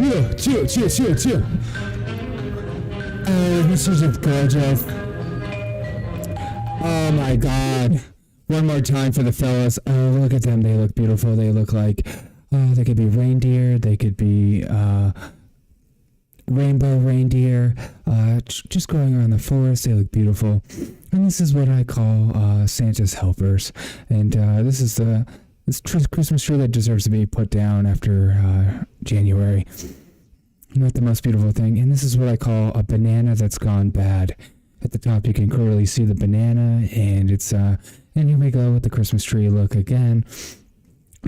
Chill. Oh, this is just gorgeous. Oh my god. One more time for the fellas. Oh, look at them. They look beautiful. They look like, they could be reindeer. They could be, rainbow reindeer, just going around the forest. They look beautiful. And this is what I call Santa's helpers. And this is this Christmas tree that deserves to be put down after January. Not the most beautiful thing. And this is what I call a banana that's gone bad. At the top you can clearly see the banana, and it's and here we go with the Christmas tree look again.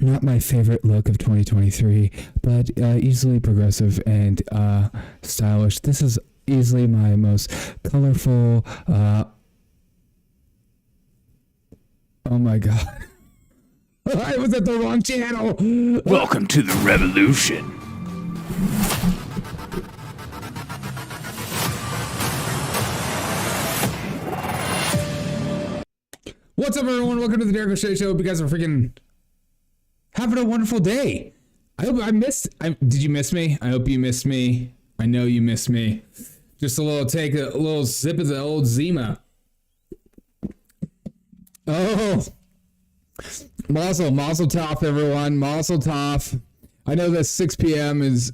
Not my favorite look of 2023, but easily progressive and stylish. This is easily my most colorful. Oh my god. I was at the wrong channel. Welcome to the revolution. What's up, everyone? Welcome to the Derek O'Shea Show. Hope you guys are freaking having a wonderful day. I hope did you miss me? I hope you missed me. I know you missed me. Just a little sip of the old Zima. Oh, Mazel tov, everyone. Mazel tov. I know that 6 p.m. is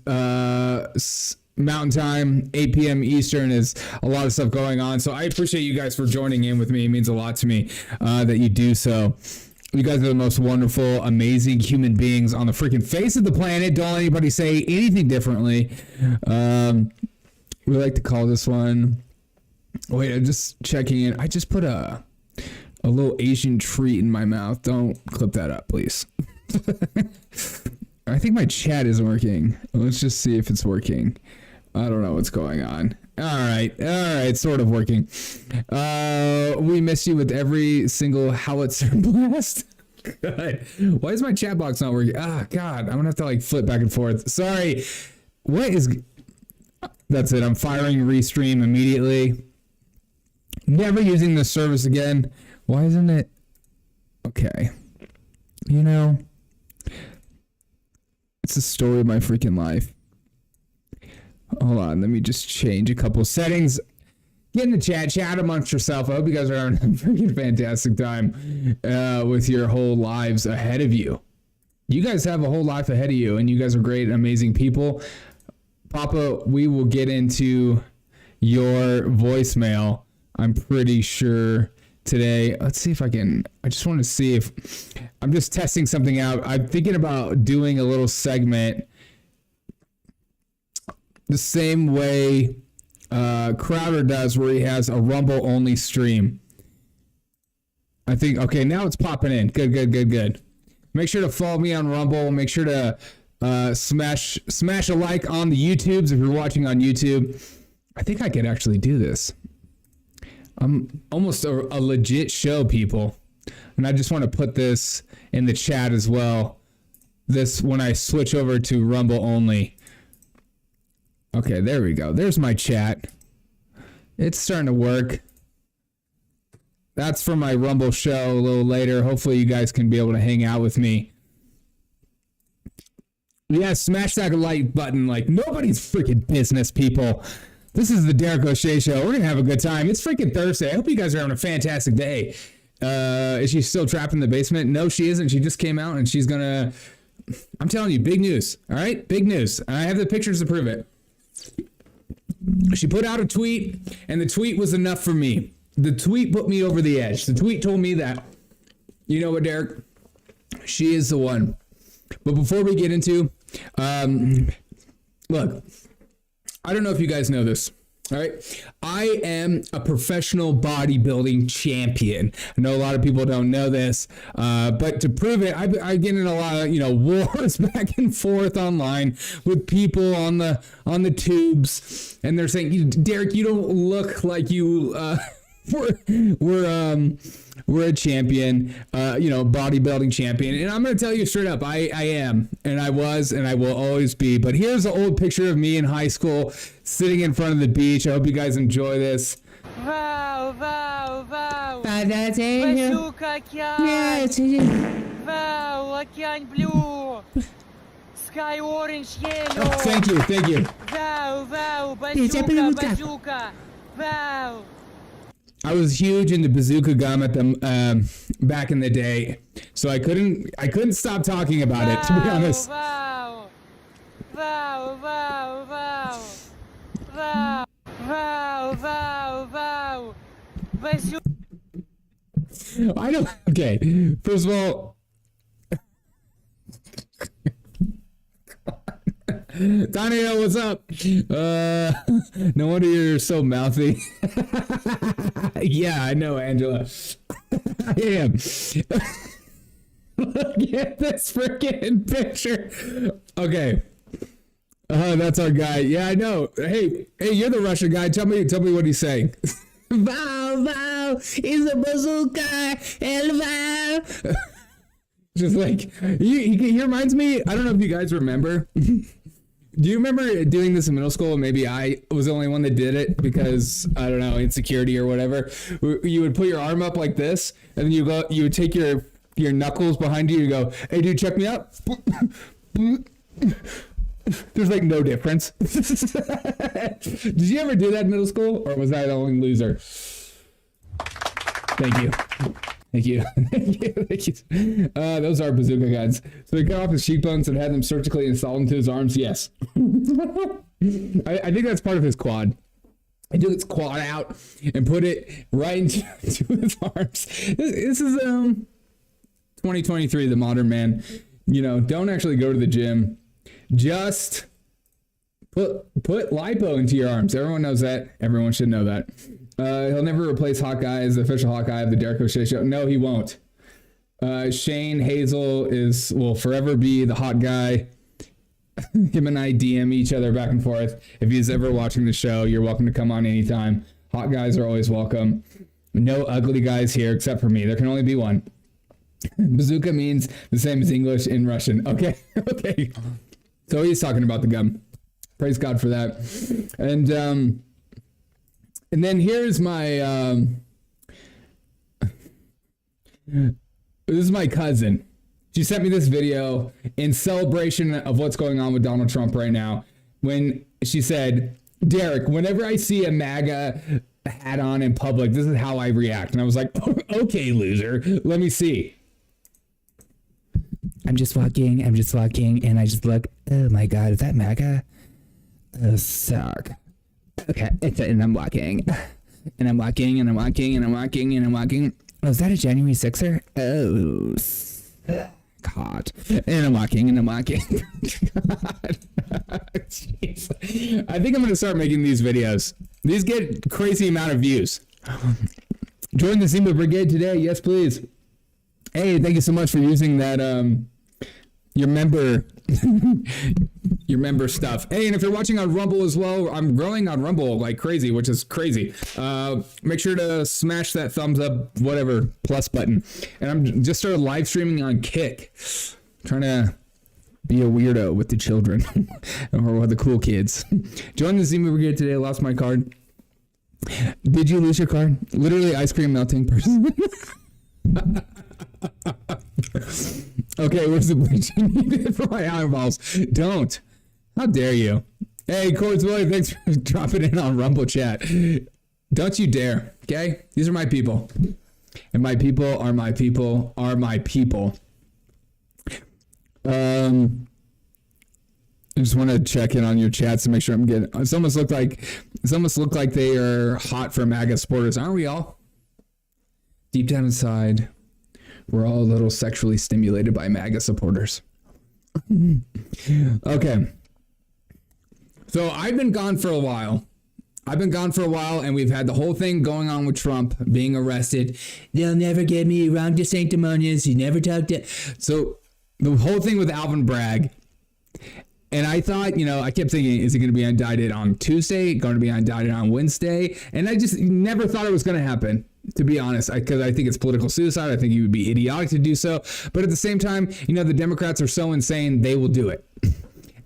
Mountain Time, 8 p.m. Eastern is a lot of stuff going on. So I appreciate you guys for joining in with me. It means a lot to me that you do so. You guys are the most wonderful, amazing human beings on the freaking face of the planet. Don't let anybody say anything differently. We like to call this one. Wait, I'm just checking in. I just put a little Asian treat in my mouth. Don't clip that up, please. I think my chat isn't working. Let's just see if it's working. I don't know what's going on. All right, sort of working. We miss you with every single howitzer blast. God. Why is my chat box not working? God, I'm gonna have to flip back and forth. Sorry. That's it. I'm firing Restream immediately. Never using this service again. Why isn't it? Okay. It's the story of my freaking life. Hold on, let me just change a couple settings. Get in the chat amongst yourself. I hope you guys are having a freaking fantastic time with your whole lives ahead of you. You guys have a whole life ahead of you, and you guys are great, amazing people. Papa, we will get into your voicemail, I'm pretty sure, today. Let's see if I just want to see if I'm just testing something out. I'm thinking about doing a little segment the same way Crowder does, where he has a Rumble only stream. I think, okay, now it's popping in. Good. Make sure to follow me on Rumble. Make sure to smash a like on the YouTubes if you're watching on YouTube. I think I could actually do this. I'm almost a legit show, people. And I just want to put this in the chat as well. This when I switch over to Rumble only. Okay, there we go. There's my chat. It's starting to work. That's for my Rumble show a little later. Hopefully you guys can be able to hang out with me. Yeah, smash that like button like nobody's freaking business, people. This is the Derek O'Shea Show. We're going to have a good time. It's freaking Thursday. I hope you guys are having a fantastic day. Is she still trapped in the basement? No, she isn't. She just came out and she's going to... I'm telling you, big news. All right? Big news. I have the pictures to prove it. She put out a tweet, and the tweet was enough for me. The tweet put me over the edge. The tweet told me that, you know what, Derek? She is the one. But before we get into... look... I don't know if you guys know this, all right? I am a professional bodybuilding champion. I know a lot of people don't know this, but to prove it, I get in a lot of, wars back and forth online with people on the tubes, and they're saying, Derek, you don't look like you, we're a champion, bodybuilding champion. And I'm going to tell you straight up, I am, and I was, and I will always be. But here's an old picture of me in high school sitting in front of the beach. I hope you guys enjoy this. Вау. Вау, океан блю. Sky orange yellow. Oh, thank you. Wow, wow, bazooka. Wow. I was huge into bazooka gum at the back in the day, so I couldn't stop talking about it, to be honest. Wow. Bazooka. I don't. Okay, first of all, Daniel, what's up? No wonder you're so mouthy. Yeah, I know, Angela. I am. Look at this freaking picture. Okay. That's our guy. Yeah, I know. Hey, you're the Russian guy. Tell me what he's saying. Wow, is a bazooka, wow. Just like, he reminds me, I don't know if you guys remember. Do you remember doing this in middle school? Maybe I was the only one that did it because, I don't know, insecurity or whatever. You would put your arm up like this, and then you would take your knuckles behind you, and go, hey dude, check me out. There's like no difference. Did you ever do that in middle school, or was I the only loser? Thank you. Those are bazooka guns. So he cut off his cheekbones and had them surgically installed into his arms. Yes. I think that's part of his quad. I took his quad out and put it right into his arms. This is 2023, the modern man. Don't actually go to the gym. Just put lipo into your arms. Everyone knows that. Everyone should know that. He'll never replace Hawkeye as the official Hawkeye of the Derek O'Shea Show. No, he won't. Shane Hazel will forever be the hot guy. Him and I DM each other back and forth. If he's ever watching the show, you're welcome to come on anytime. Hot guys are always welcome. No ugly guys here except for me. There can only be one. Bazooka means the same as English in Russian. Okay. So he's talking about the gum. Praise God for that. And then here's my, this is my cousin. She sent me this video in celebration of what's going on with Donald Trump right now. When she said, Derek, whenever I see a MAGA hat on in public, this is how I react. And I was like, okay, loser, let me see. I'm just walking, and I just look, oh my God, is that MAGA? Oh, suck. Okay, and I'm walking. Oh, is that a January 6er? Oh, God. And I'm walking. God. Jeez. I think I'm going to start making these videos. These get crazy amount of views. Join the Zima Brigade today. Yes, please. Hey, thank you so much for using that, your member stuff. Hey, and if you're watching on Rumble as well, I'm growing on Rumble like crazy, which is crazy. Make sure to smash that thumbs up, whatever, plus button. And I'm just started live streaming on Kick. Trying to be a weirdo with the children or with the cool kids. Join the Zima Brigade today. I lost my card. Did you lose your card? Literally ice cream melting person. Okay, where's the bleaching needed for my eyeballs? Don't. How dare you? Hey, Cords Willie, thanks for dropping in on Rumble chat. Don't you dare, okay? These are my people. And my people are my people are my people. I just want to check in on your chats to make sure I'm getting... Some of us look like they are hot for MAGA supporters. Aren't we all? Deep down inside... We're all a little sexually stimulated by MAGA supporters. Okay. So I've been gone for a while. And we've had the whole thing going on with Trump being arrested. They'll never get me around to sanctimonious. You never talked to... So the whole thing with Alvin Bragg. And I thought, I kept thinking, is he going to be indicted on Tuesday? Going to be indicted on Wednesday? And I just never thought it was going to happen. To be honest, because I think it's political suicide. I think he would be idiotic to do so. But at the same time, the Democrats are so insane, they will do it.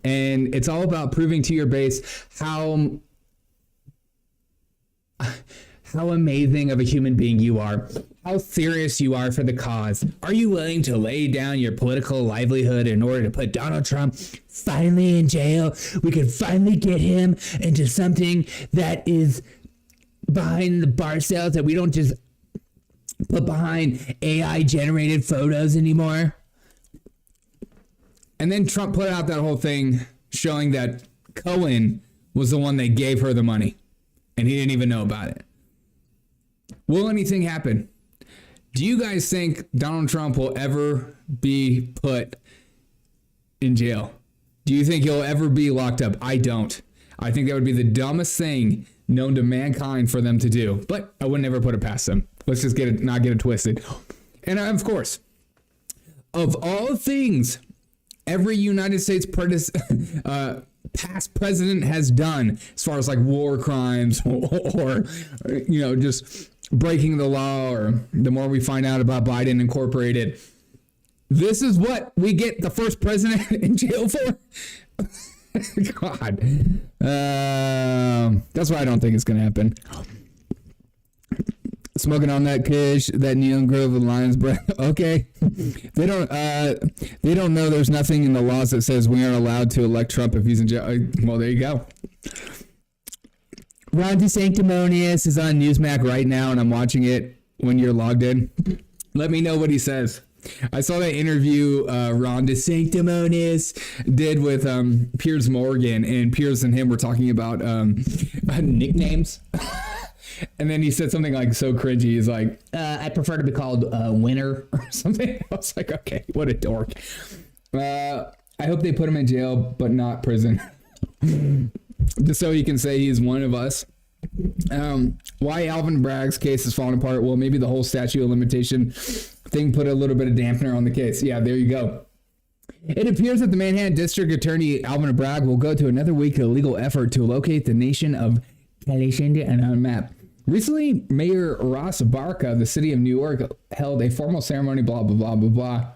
And it's all about proving to your base how amazing of a human being you are. how serious you are for the cause. Are you willing to lay down your political livelihood in order to put Donald Trump finally in jail? We can finally get him into something that is behind the bar sales that we don't just put behind AI generated photos anymore. And then Trump put out that whole thing showing that Cohen was the one that gave her the money and he didn't even know about it. Will anything happen? Do you guys think Donald Trump will ever be put in jail? Do you think he'll ever be locked up? I don't. I think that would be the dumbest thing known to mankind for them to do, but I would never put it past them. Let's just not get it twisted. And of course, of all things, every United States past president has done as far as like war crimes or just breaking the law, or the more we find out about Biden Incorporated, this is what we get the first president in jail for. God, that's why I don't think it's gonna happen. Smoking on that kush, that neon grove with lion's breath. Okay, they don't know there's nothing in the laws that says we aren't allowed to elect Trump if he's in jail. Well, there you go. Ron DeSantis is on Newsmax right now, and I'm watching it when you're logged in. Let me know what he says. I saw that interview Ron DeSantis did with Piers Morgan, and Piers and him were talking about nicknames. And then he said something like so cringy. He's like, I prefer to be called Winner or something. I was like, okay, what a dork. I hope they put him in jail, but not prison. Just so he can say he's one of us. Why Alvin Bragg's case is falling apart? Well, maybe the whole statute of limitation thing put a little bit of dampener on the case. Yeah, there you go. It appears that the Manhattan District Attorney Alvin Bragg will go to another week of legal effort to locate the nation of California on a map. Recently, Mayor Ross Barca of the city of New York held a formal ceremony, blah, blah, blah, blah, blah.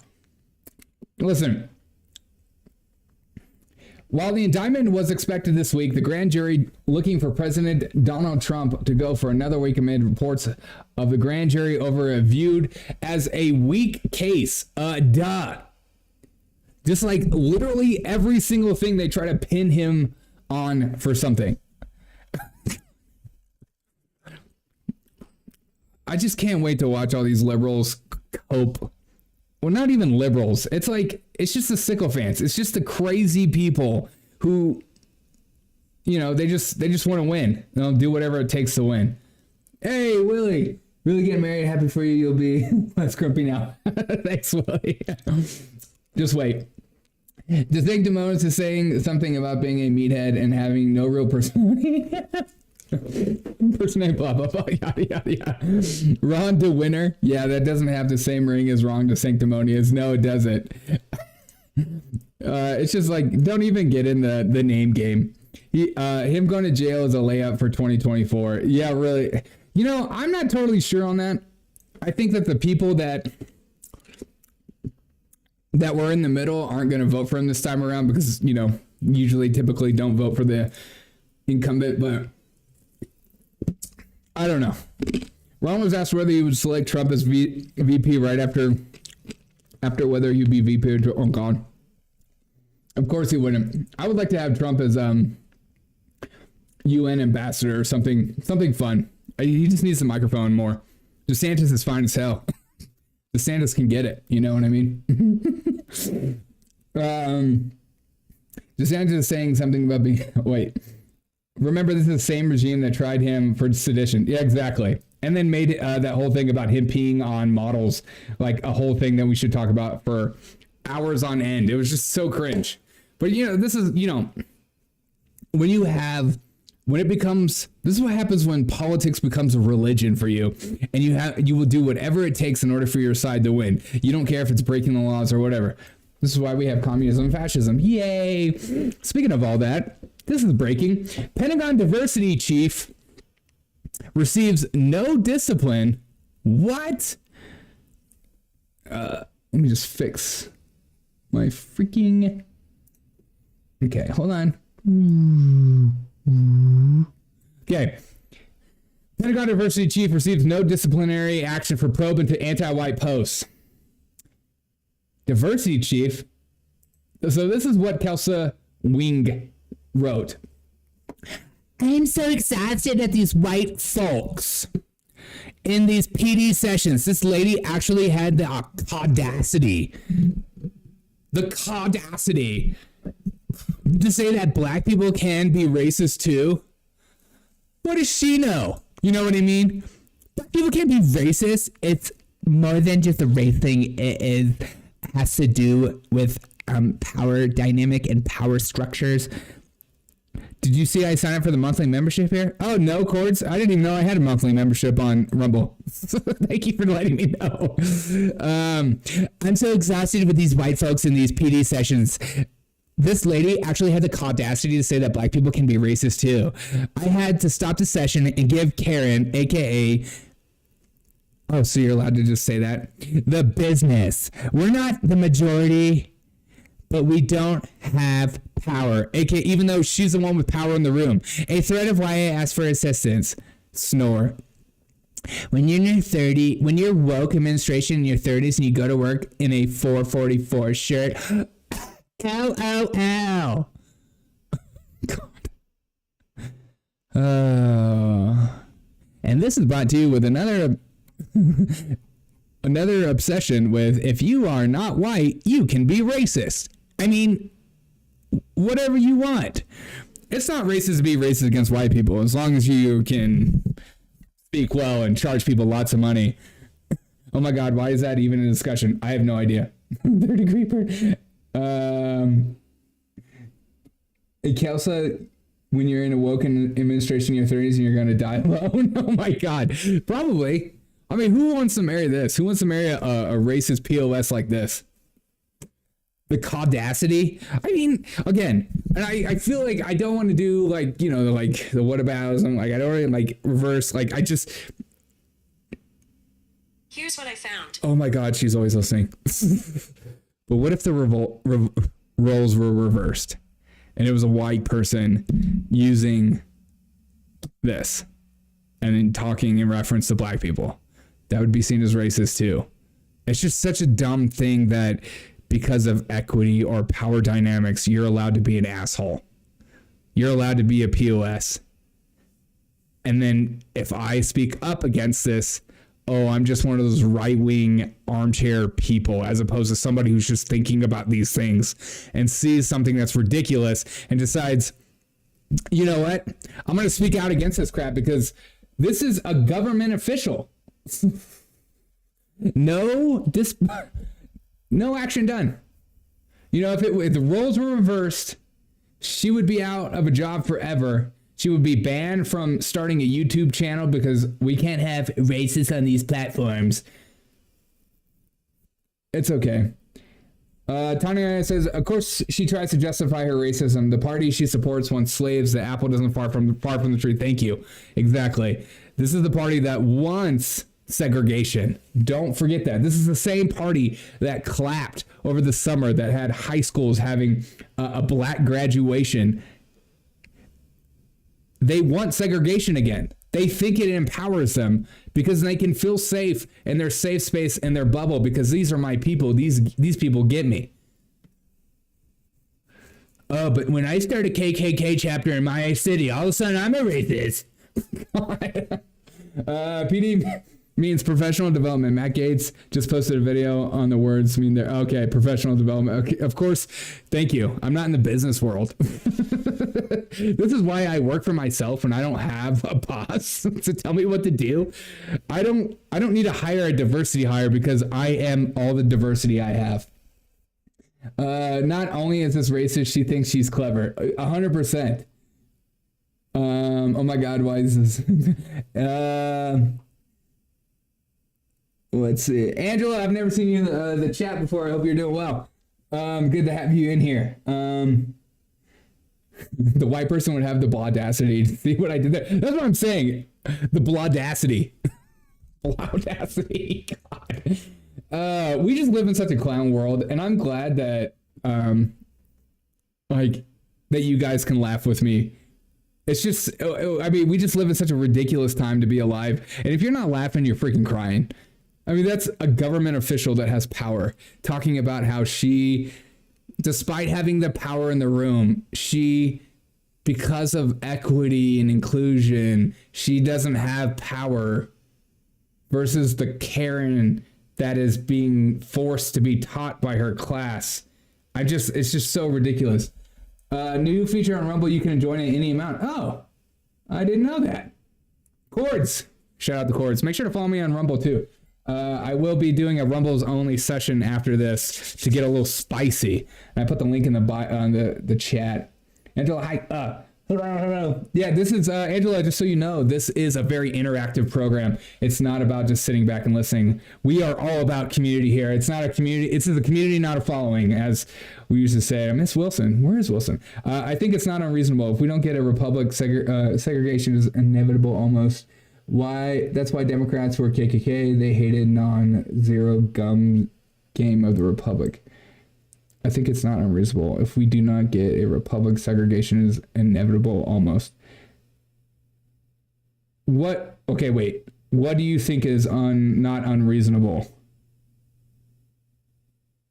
Listen. While the indictment was expected this week, the grand jury looking for President Donald Trump to go for another week amid reports of the grand jury over viewed as a weak case. Just like literally every single thing they try to pin him on for something. I just can't wait to watch all these liberals cope. Well, not even liberals. It's like, it's just the sycophants. It's just the crazy people who, they just want to win. They'll do whatever it takes to win. Hey, Willie, really getting married. Happy for you. You'll be less grumpy now. Thanks, Willie. Just wait. DeSantis is saying something about being a meathead and having no real personality. Impersonate blah blah blah yada yada yada. Ron DeWinner, yeah, that doesn't have the same ring as Ron DeSanctimonious. No, it doesn't. It's just like, don't even get in the name game. Him going to jail is a layup for 2024. Yeah, really. I'm not totally sure on that. I think that the people that were in the middle aren't going to vote for him this time around because usually typically don't vote for the incumbent, but I don't know. Ron was asked whether he would select Trump as VP right after whether he'd be VP or gone. Of course he wouldn't. I would like to have Trump as UN ambassador or something fun. He just needs the microphone more. DeSantis is fine as hell. DeSantis can get it. You know what I mean? DeSantis is saying something about being... Wait. Remember, this is the same regime that tried him for sedition. Yeah, exactly. And then made that whole thing about him peeing on models, like a whole thing that we should talk about for hours on end. It was just so cringe. But, this is, this is what happens when politics becomes a religion for you, and you will do whatever it takes in order for your side to win. You don't care if it's breaking the laws or whatever. This is why we have communism and fascism. Yay. Speaking of all that, this is breaking. Pentagon diversity chief receives no discipline. What? Let me just fix my freaking... Okay, hold on. Okay. Pentagon diversity chief receives no disciplinary action for probe into anti-white posts. Diversity chief. So this is what Kelsa Wing wrote. I'm so exhausted at these white folks in these PD sessions. This lady actually had the audacity to say that black people can be racist too. What does she know? You know what I mean? Black people can't be racist. It's more than just a race thing. Has to do with power dynamic and power structures. Did you see I signed up for the monthly membership here? Oh, no, Cords. I didn't even know I had a monthly membership on Rumble. Thank you for letting me know. I'm so exhausted with these white folks in these PD sessions. This lady actually had the audacity to say that black people can be racist too. I had to stop the session and give Karen, aka... Oh, so you're allowed to just say that? The business. We're not the majority, but we don't have power. AKA, even though she's the one with power in the room. A threat of why I asked for assistance. Snore. When you're woke administration in your 30s and you go to work in a 444 shirt. Ow. God. And this is brought to you with another obsession with, if you are not white, you can be racist. I mean, whatever you want. It's not racist to be racist against white people, as long as you can speak well and charge people lots of money. Oh my God, why is that even a discussion? I have no idea. 30 creeper. Kelsa, when you're in a woke administration in your 30s and you're going to die alone? Oh my God. Probably. I mean, who wants to marry this? Who wants to marry a racist POS like this? The audacity. I mean, again, and I feel like I don't want to do like, you know, like the whataboutism. Like I don't really like reverse. Like I just. Here's what I found. Oh my God, she's always listening. But what if the roles were reversed and it was a white person using this and then talking in reference to black people? That would be seen as racist too. It's just such a dumb thing that because of equity or power dynamics, you're allowed to be an asshole. You're allowed to be a POS. And then if I speak up against this, oh, I'm just one of those right-wing armchair people, as opposed to somebody who's just thinking about these things and sees something that's ridiculous and decides, you know what? I'm going to speak out against this crap because this is a government official. No action done. You know, if the roles were reversed, she would be out of a job forever. She would be banned from starting a YouTube channel because we can't have racists on these platforms. It's okay. Tanya says, of course she tries to justify her racism. The party she supports wants slaves. The apple doesn't far from the tree. Thank you. Exactly. This is the party that wants segregation. Don't forget that. This is the same party that clapped over the summer that had high schools having a black graduation. They want segregation again. They think it empowers them because they can feel safe in their safe space in their bubble because these are my people. These people get me. Oh, but when I start a KKK chapter in my city, all of a sudden I'm a racist. PD means professional development. Matt Gates just posted a video on the words mean there. Okay, professional development. Okay, of course. Thank you. I'm not in the business world. This is why I work for myself when I don't have a boss to tell me what to do. I don't need to hire a diversity hire because I am all the diversity I have. Not only is this racist, she thinks she's clever. 100%. Oh my God, why is this? Let's see. Angela, I've never seen you in the chat before. I hope you're doing well. Good to have you in here. The white person would have the audacity to see what I did there. That's what I'm saying. The audacity. Audacity. God. We just live in such a clown world, and I'm glad that that you guys can laugh with me It's just, I mean, we just live in such a ridiculous time to be alive. And if you're not laughing, you're freaking crying. I mean, that's a government official that has power talking about how she, despite having the power in the room, because of equity and inclusion, she doesn't have power versus the Karen that is being forced to be taught by her class. It's just so ridiculous. New feature on Rumble, you can join at any amount. Oh, I didn't know that. Chords. Shout out the Chords. Make sure to follow me on Rumble too. I will be doing a Rumbles only session after this to get a little spicy. And I put the link in the chat. Angela, hi. Hello. Yeah, this is Angela. Just so you know, this is a very interactive program. It's not about just sitting back and listening. We are all about community here. It's not a community. It's the community, not a following, as we used to say. I miss Wilson. Where is Wilson? I think it's not unreasonable if we don't get a republic. Segregation is inevitable almost. Why? That's why Democrats were KKK. They hated non-zero gum game of the republic. I think it's not unreasonable. If we do not get a republic, segregation is inevitable almost. Okay, wait. What do you think is not unreasonable?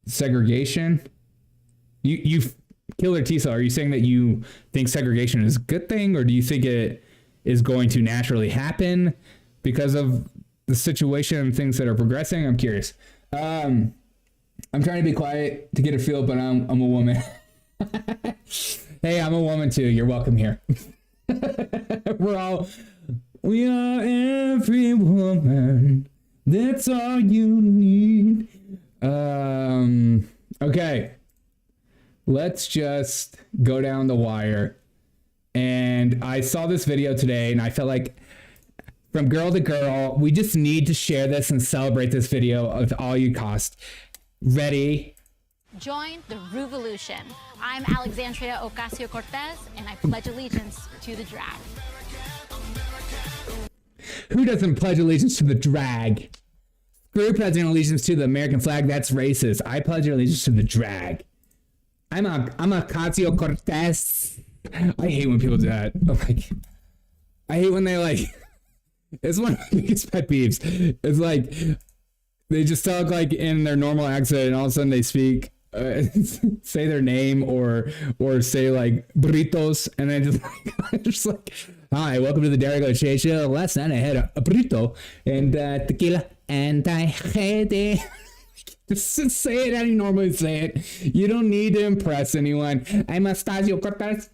Segregation? You Killer Tisa, are you saying that you think segregation is a good thing, or do you think it is going to naturally happen because of the situation and things that are progressing? I'm curious. I'm trying to be quiet to get a feel, but I'm a woman. Hey, I'm a woman too. You're welcome here. We are every woman. That's all you need. Okay. Let's just go down the wire. And I saw this video today and I felt like from girl to girl, we just need to share this and celebrate this video with all you cost. Ready? Join the revolution. I'm Alexandria Ocasio-Cortez, and I pledge allegiance to the drag. Who doesn't pledge allegiance to the drag? Screw pledging allegiance to the American flag. That's racist. I pledge allegiance to the drag. I'm Ocasio-Cortez. I hate when people do that. Oh my God. I hate when they it's one of my biggest pet peeves. It's like, they just talk like in their normal accent and all of a sudden they speak, say their name or say like burritos and then just like, hi, welcome to the Derek O'Shea Show. Last night I had a burrito and tequila and I had it. Just say it how you normally say it. You don't need to impress anyone. I'm Ocasio-Cortez.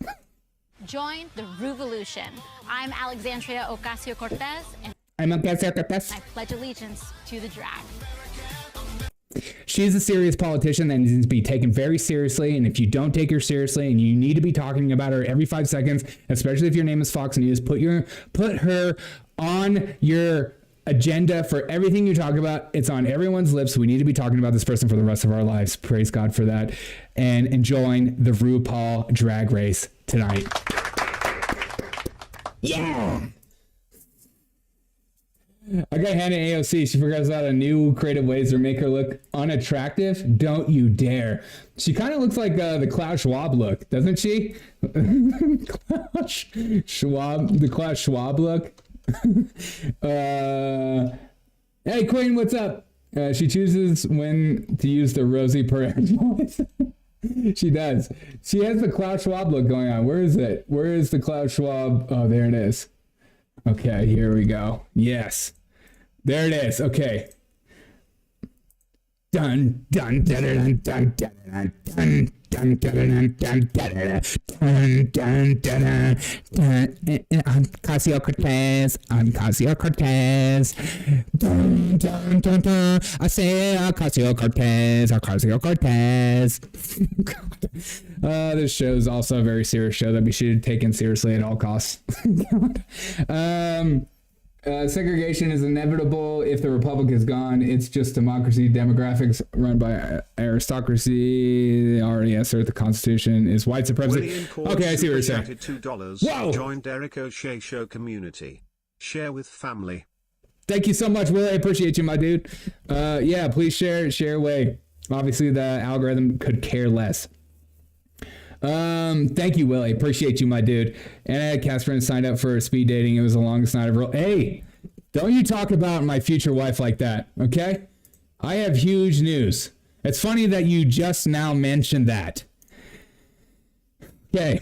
Join the revolution. I'm Alexandria Ocasio-Cortez, and I'm Ocasio-Cortez. I pledge allegiance to the drag. She's a serious politician that needs to be taken very seriously, and if you don't take her seriously, and you need to be talking about her every 5 seconds, especially if your name is Fox News, put her on your agenda for everything you talk about. It's on everyone's lips. We need to be talking about this person for the rest of our lives. Praise God for that, and enjoying the RuPaul Drag Race tonight. Yeah. I got Hannah AOC. She figures out a new creative ways to make her look unattractive. Don't you dare. She kind of looks like the Klaus Schwab look, doesn't she? Klaus Schwab, the Klaus Schwab look. Hey, Queen, what's up? She chooses when to use the Rosie Perez voice. She does. She has the Klaus Schwab look going on. Where is it? Where is the Klaus Schwab? Oh, there it is. Okay, here we go. Yes. There it is. Okay. Dun dun dun dun dun dun dun dun dun dun dun dun dun. I'm Ocasio-Cortez. I'm Ocasio-Cortez. Dun dun dun dun. I say Ocasio-Cortez. Ocasio-Cortez. This show is also a very serious show that we should take in seriously at all costs. Segregation is inevitable if the republic is gone. It's just democracy. Demographics run by aristocracy. They already assert the Constitution is white supremacy. Okay, I see what you're saying. $2. Whoa! Join Derek O'Shea Show community. Share with family. Thank you so much, Will. I appreciate you, my dude. Yeah, please share away. Obviously, the algorithm could care less. Thank you, Willie. Appreciate you, my dude. And I had Catherine signed up for speed dating. It was the longest night ever. Hey, don't you talk about my future wife like that, okay? I have huge news. It's funny that you just now mentioned that. Okay,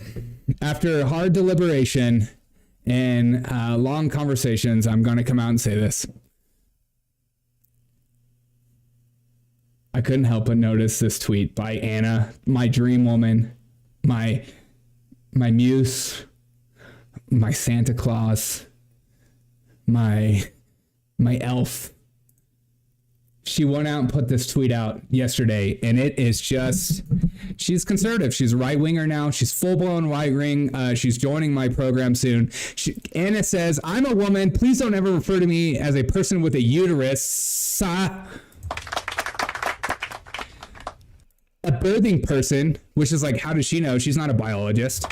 after hard deliberation and long conversations, I'm going to come out and say this. I couldn't help but notice this tweet by Anna, my dream woman, my muse, my Santa Claus, my elf. She went out and put this tweet out yesterday, and it is just, she's conservative. She's a right-winger now. She's full-blown right-wing. She's joining my program soon. Anna says, I'm a woman. Please don't ever refer to me as a person with a uterus. A birthing person, which is like, how does she know? She's not a biologist.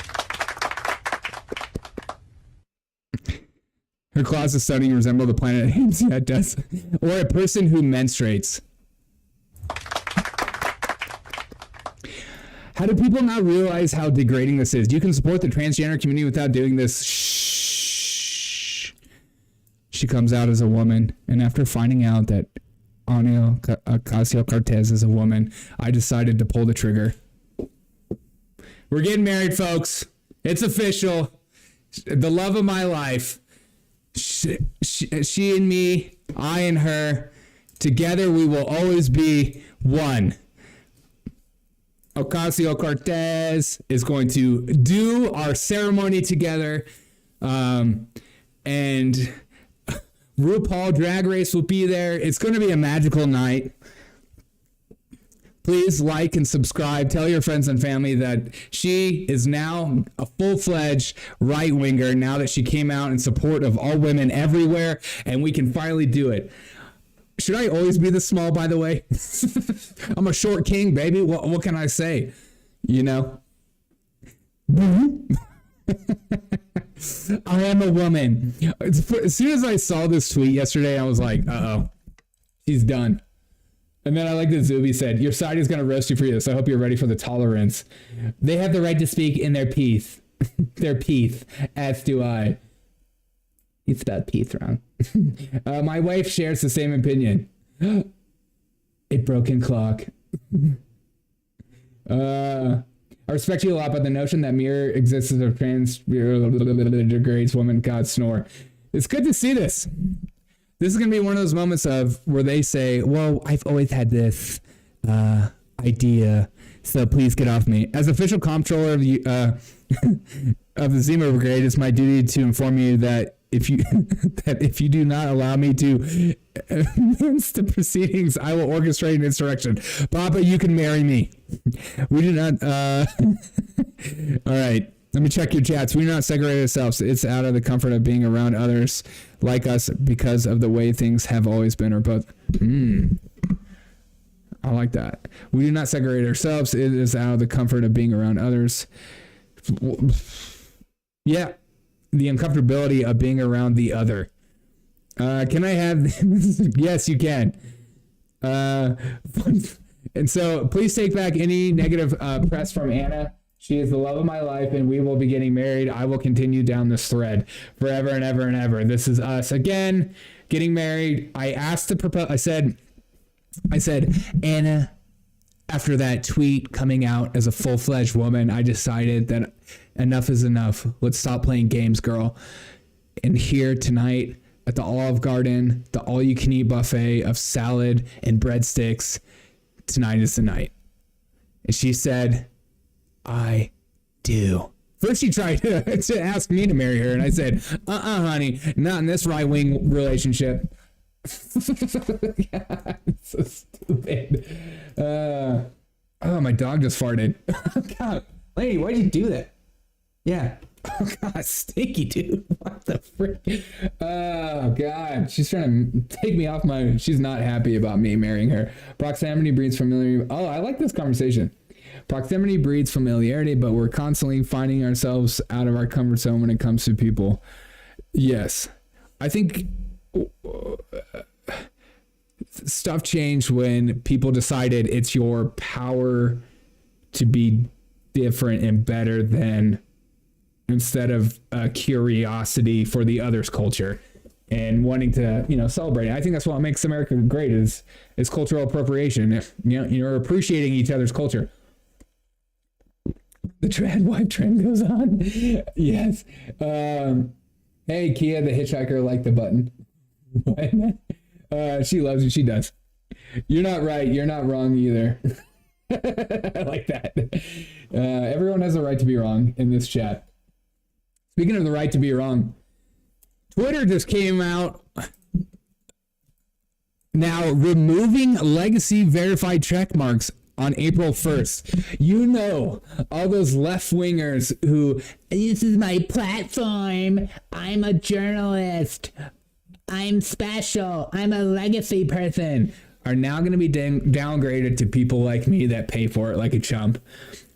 Her claws of studying resemble the planet Ames. Yeah, it does. Or a person who menstruates. How do people not realize how degrading this is? You can support the transgender community without doing this. Shh. She comes out as a woman, and after finding out that Ocasio-Cortez is a woman, I decided to pull the trigger. We're getting married, folks. It's official. The love of my life. She and me, I and her, together we will always be one. Ocasio-Cortez is going to do our ceremony together, and RuPaul Drag Race will be there. It's going to be a magical night. Please like and subscribe. Tell your friends and family that she is now a full-fledged right-winger now that she came out in support of all women everywhere, and we can finally do it. Should I always be this small, by the way? I'm a short king, baby. What can I say? You know? I am a woman. As soon as I saw this tweet yesterday, I was like, uh-oh, she's done. And then I like that Zuby said, your side is going to roast you for this. I hope you're ready for the tolerance. They have the right to speak in their piece. Their piece, as do I. It's about piece round. My wife shares the same opinion. A broken clock. I respect you a lot, but the notion that mere existence of trans degrades woman, God, snore. It's good to see this. This is going to be one of those moments of where they say, well, I've always had this idea, so please get off me. As official comptroller of the Zima Brigade, it's my duty to inform you that if you do not allow me to commence the proceedings, I will orchestrate an insurrection. Papa, you can marry me. We do not. All right. Let me check your chats. We do not segregate ourselves. It's out of the comfort of being around others like us because of the way things have always been or both. I like that. We do not segregate ourselves. It is out of the comfort of being around others. Yeah. The uncomfortability of being around the other. Can I have... Yes, you can. And so please take back any negative press from Anna. She is the love of my life, and we will be getting married. I will continue down this thread forever and ever and ever. This is us again, getting married. I asked to propose. I said, Anna, after that tweet coming out as a full-fledged woman, I decided that enough is enough. Let's stop playing games, girl. And here tonight at the Olive Garden, the all-you-can-eat buffet of salad and breadsticks, tonight is the night. And she said, I do. First she tried to ask me to marry her, and I said, honey, not in this right-wing relationship. God, it's so stupid. Oh, my dog just farted. God, lady, why'd you do that? Yeah. Oh, God, stinky, dude. What the frick? Oh, God. She's trying to take me off my... She's not happy about me marrying her. Proximity breeds familiarity. Oh, I like this conversation. Proximity breeds familiarity, but we're constantly finding ourselves out of our comfort zone when it comes to people. Yes. I think stuff changed when people decided it's your power to be different and better than, instead of a curiosity for the other's culture and wanting to, celebrate it. I think that's what makes America great is cultural appropriation. You're appreciating each other's culture. The trad wife trend goes on. Yes. Hey, Kia, the hitchhiker, like the button. She loves you. She does. You're not right. You're not wrong either. I like that. Everyone has a right to be wrong in this chat. Speaking of the right to be wrong, Twitter just came out now removing legacy verified check marks on April 1st. All those left-wingers who, this is my platform, I'm a journalist, I'm special, I'm a legacy person, are now going to be downgraded to people like me that pay for it like a chump.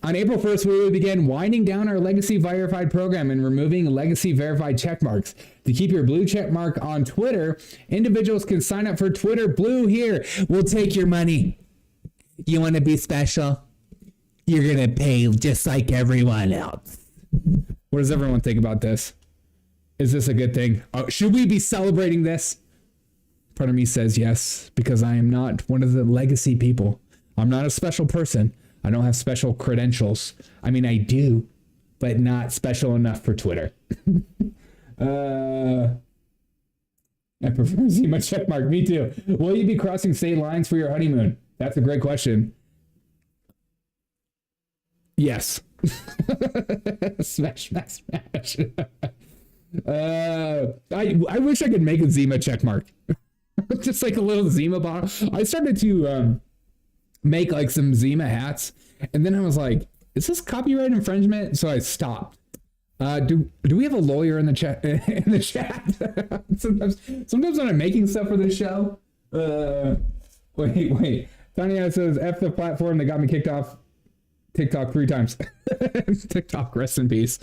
On April 1st, we will begin winding down our legacy verified program and removing legacy verified check marks. To keep your blue check mark on Twitter, individuals can sign up for Twitter Blue here. We'll take your money. You want to be special? You're going to pay just like everyone else. What does everyone think about this? Is this a good thing? Should we be celebrating this? Part of me says yes, because I am not one of the legacy people. I'm not a special person. I don't have special credentials. I mean, I do, but not special enough for Twitter. I prefer Zima checkmark. Me too. Will you be crossing state lines for your honeymoon? That's a great question. Yes. Smash, smash, smash. I wish I could make a Zima checkmark. Just like a little Zima bottle. I started to make like some Zima hats, and then I was like, is this copyright infringement? So I stopped. Do we have a lawyer in the chat? Sometimes when I'm making stuff for this show, wait. Tanya says, F the platform that got me kicked off TikTok 3 times. TikTok, rest in peace.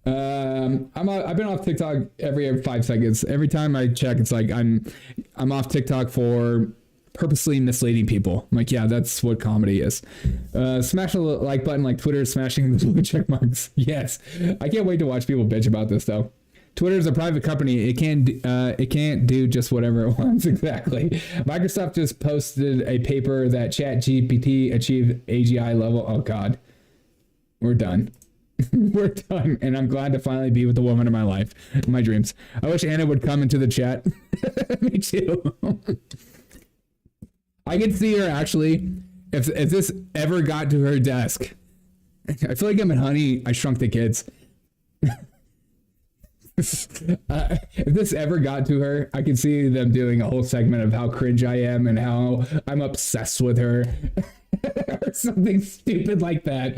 I've been off TikTok every 5 seconds. Every time I check, it's like I'm off TikTok for purposely misleading people. I'm like, yeah, that's what comedy is. Smash the like button like Twitter is smashing the blue check marks. Yes. I can't wait to watch people bitch about this though. Twitter is a private company. It can't do just whatever it wants. Exactly. Microsoft just posted a paper that ChatGPT achieved AGI level. Oh God, we're done. We're done. And I'm glad to finally be with the woman of my life, my dreams. I wish Anna would come into the chat. Me too. I could see her actually, if this ever got to her desk. I feel like I'm in Honey, I Shrunk the Kids. If this ever got to her, I could see them doing a whole segment of how cringe I am and how I'm obsessed with her. Or something stupid like that.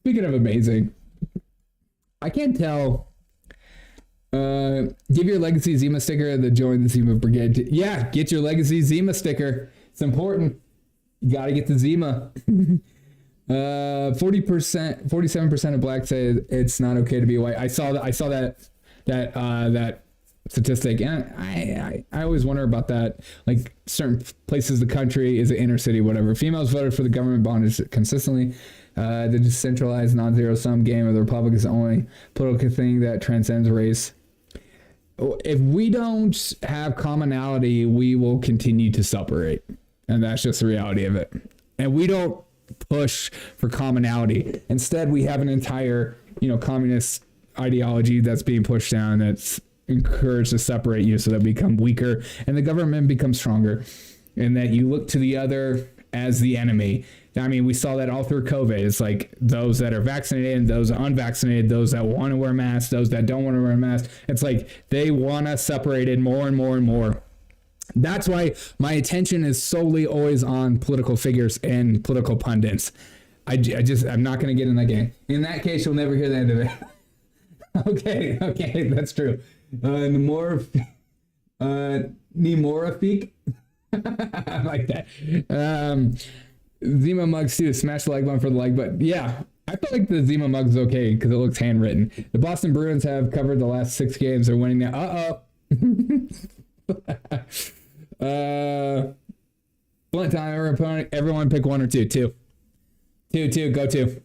Speaking of amazing, I can't tell. Give your legacy Zima sticker to join the Zima brigade. Yeah, get your legacy Zima sticker. It's important. You gotta get the Zima. 47% of blacks say it's not okay to be white. I saw that statistic, and I always wonder about that. Like certain places of the country, is it inner city, whatever. Females voted for the government bondage consistently. The decentralized non-zero sum game of the Republic is the only political thing that transcends race. If we don't have commonality, we will continue to separate, and that's just the reality of it. And we don't push for commonality. Instead, we have an entire, communist ideology that's being pushed down, that's encouraged to separate you so that we become weaker and the government becomes stronger, and that you look to the other as the enemy. I mean, we saw that all through COVID. It's like those that are vaccinated and those unvaccinated, those that want to wear masks, those that don't want to wear masks. It's like they want us separated more and more and more. That's why my attention is solely always on political figures and political pundits. I'm not going to get in that game. In that case, you'll never hear the end of it. Okay, that's true. Nemoraphic. I like that. Zima mugs too. Smash the like button for the like button. Yeah, I feel like the Zima mug's okay because it looks handwritten. The Boston Bruins have covered the last 6 games. They're winning now. Blunt time. Everyone pick 1 or 2. 2. Two, go two.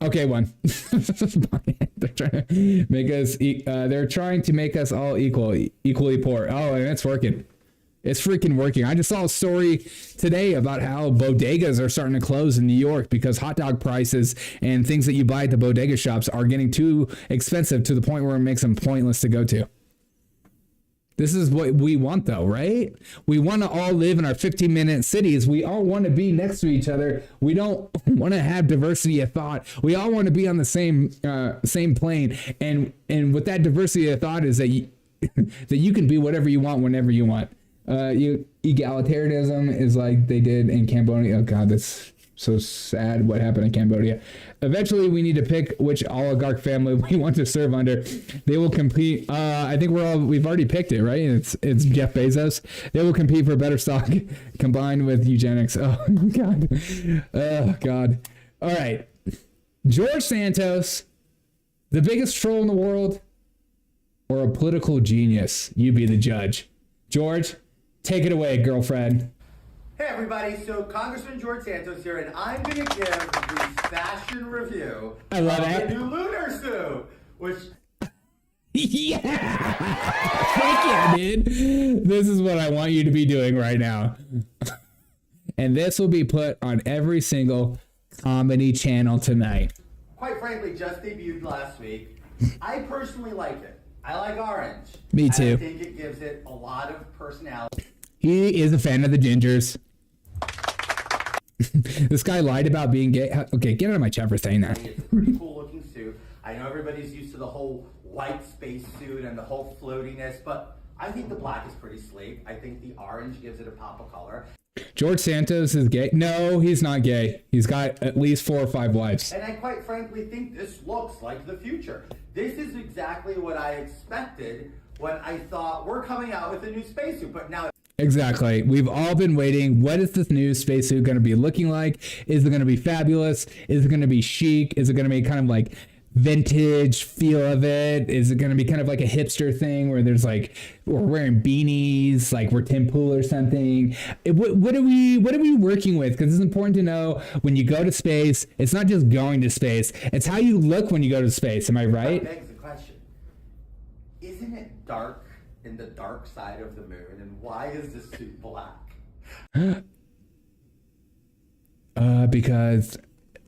Okay, one. They're trying to make us. They're trying to make us all equally poor. Oh, and it's working. It's freaking working. I just saw a story today about how bodegas are starting to close in New York because hot dog prices and things that you buy at the bodega shops are getting too expensive to the point where it makes them pointless to go to. This is what we want, though, right? We want to all live in our 15-minute cities. We all want to be next to each other. We don't want to have diversity of thought. We all want to be on the same plane. And with that diversity of thought is that you can be whatever you want whenever you want. Egalitarianism is like they did in Cambodia. Oh God, that's so sad what happened in Cambodia. Eventually, we need to pick which oligarch family we want to serve under. They will compete. I think we've already picked it, right? It's Jeff Bezos. They will compete for better stock combined with eugenics. Oh God. Oh God. All right. George Santos, the biggest troll in the world, or a political genius? You be the judge. George, take it away, girlfriend. Hey everybody, so Congressman George Santos here, and I'm going to give the fashion review I love of it. the new lunar suit, which... Yeah! Heck yeah, dude. This is what I want you to be doing right now. And this will be put on every single comedy channel tonight. Quite frankly, just debuted last week. I personally like it. I like orange. Me too. And I think it gives it a lot of personality. He is a fan of the gingers. This guy lied about being gay. Okay, get out of my chat for saying that. It's a pretty cool looking suit. I know everybody's used to the whole white space suit and the whole floatiness, but I think the black is pretty sleek. I think the orange gives it a pop of color. George Santos is gay. No, he's not gay. He's got at least 4 or 5 wives. And I quite frankly think this looks like the future. This is exactly what I expected when I thought we're coming out with a new spacesuit, but now... Exactly. We've all been waiting. What is this new spacesuit going to be looking like? Is it going to be fabulous? Is it going to be chic? Is it going to be kind of like vintage feel of it? Is it going to be kind of like a hipster thing where there's like we're wearing beanies, like we're Tim Pool or something? What are we working with? Because it's important to know when you go to space, it's not just going to space. It's how you look when you go to space. Am I right? That begs the question. Isn't it dark in the dark side of the moon, and why is this suit black? Because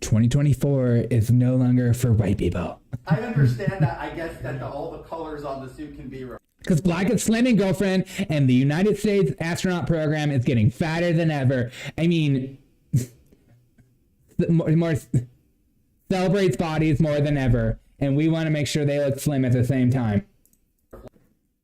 2024 is no longer for white people. I understand that. I guess that all the colors on the suit can be... Because black is slimming, girlfriend, and the United States astronaut program is getting fatter than ever. I mean, more celebrates bodies more than ever, and we want to make sure they look slim at the same time.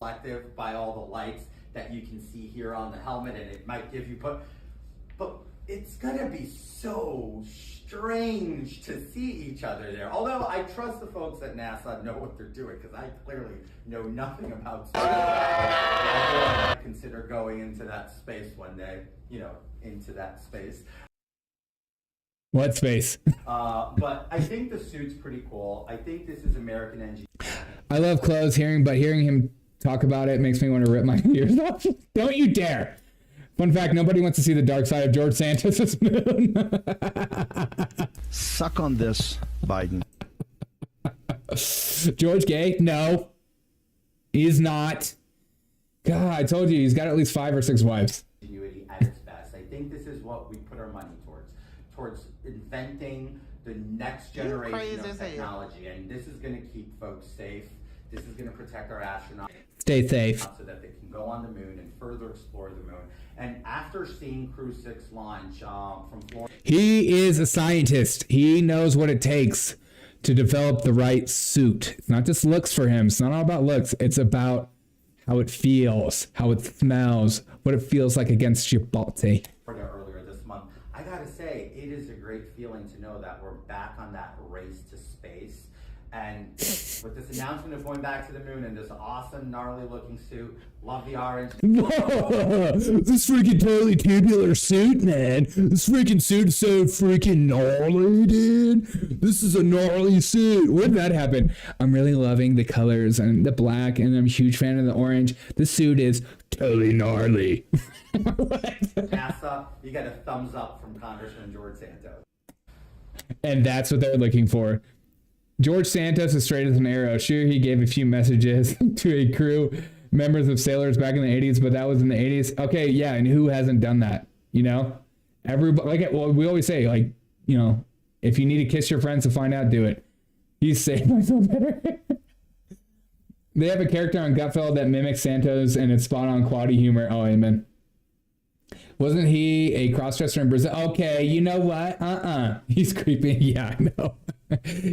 Reflective by all the lights that you can see here on the helmet, and it might give you... But it's gonna be so strange to see each other there. Although I trust the folks at NASA know what they're doing, because I clearly know nothing about space. I consider going into that space one day, into that space. What space? But I think the suit's pretty cool. I think this is American engineering. I love clothes, hearing him talk about it makes me want to rip my ears off. Don't you dare. Fun fact, nobody wants to see the dark side of George Santos' moon. Suck on this, Biden. George gay? No. He's not. God, I told you, he's got at least 5 or 6 wives. Ingenuity at its best. I think this is what we put our money towards inventing the next generation of technology. And this is going to keep folks safe. This is going to protect our astronauts. Stay safe. So that they can go on the moon and further explore the moon. And after seeing Crew 6 launch from Florida... He is a scientist. He knows what it takes to develop the right suit. It's not just looks for him. It's not all about looks. It's about how it feels, how it smells, what it feels like against your body. Earlier this month, I gotta say, it is a great feeling to know that we're back on that race to space. And with this announcement of going back to the moon in this awesome, gnarly looking suit, love the orange. Whoa, this freaking totally tubular suit, man. This freaking suit is so freaking gnarly, dude. This is a gnarly suit. When did that happen? I'm really loving the colors and the black, and I'm a huge fan of the orange. This suit is totally gnarly. NASA, you got a thumbs up from Congressman George Santos. And that's what they're looking for. George Santos is straight as an arrow. Sure, he gave a few messages to a crew, members of sailors back in the 80s, but that was in the 80s. Okay, yeah, and who hasn't done that? You know? Everybody, like, well, we always say, like, you know, if you need to kiss your friends to find out, do it. He's saved myself better. They have a character on Gutfeld that mimics Santos, and it's spot on quality humor. Oh, amen. Wasn't he a crossdresser in Brazil? Okay, you know what? He's creepy. Yeah, I know.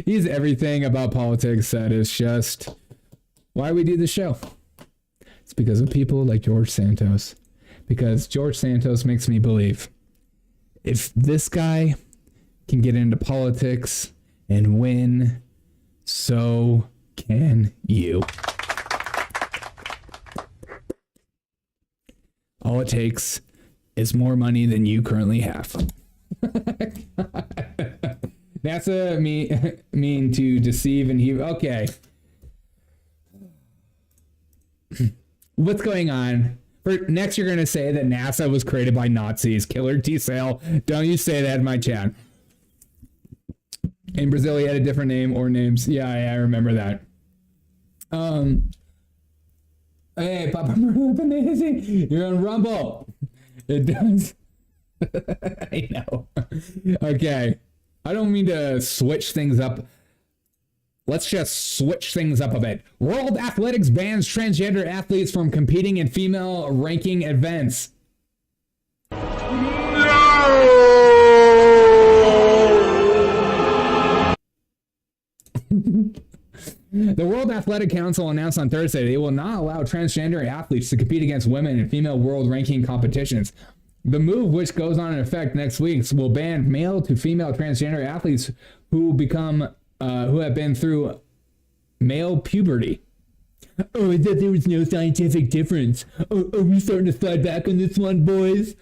He's everything about politics that is just why we do the show. It's because of people like George Santos. Because George Santos makes me believe if this guy can get into politics and win, so can you. All it takes is more money than you currently have. NASA mean to deceive and he. Okay. What's going on? Next, you're going to say that NASA was created by Nazis. Killer T-Cell. Don't you say that in my chat. In Brazil, he had a different name or names. Yeah, I remember that. Hey, Papa Merlin, you're on Rumble. It does. I know. Okay. I don't mean to switch things up. Let's just switch things up a bit. World Athletics bans transgender athletes from competing in female ranking events. The World Athletic Council announced on Thursday they will not allow transgender athletes to compete against women in female world ranking competitions. The move, which goes on in effect next week, will ban male to female transgender athletes who have been through male puberty. Oh, I thought there was no scientific difference. Oh, are we starting to slide back on this one, boys?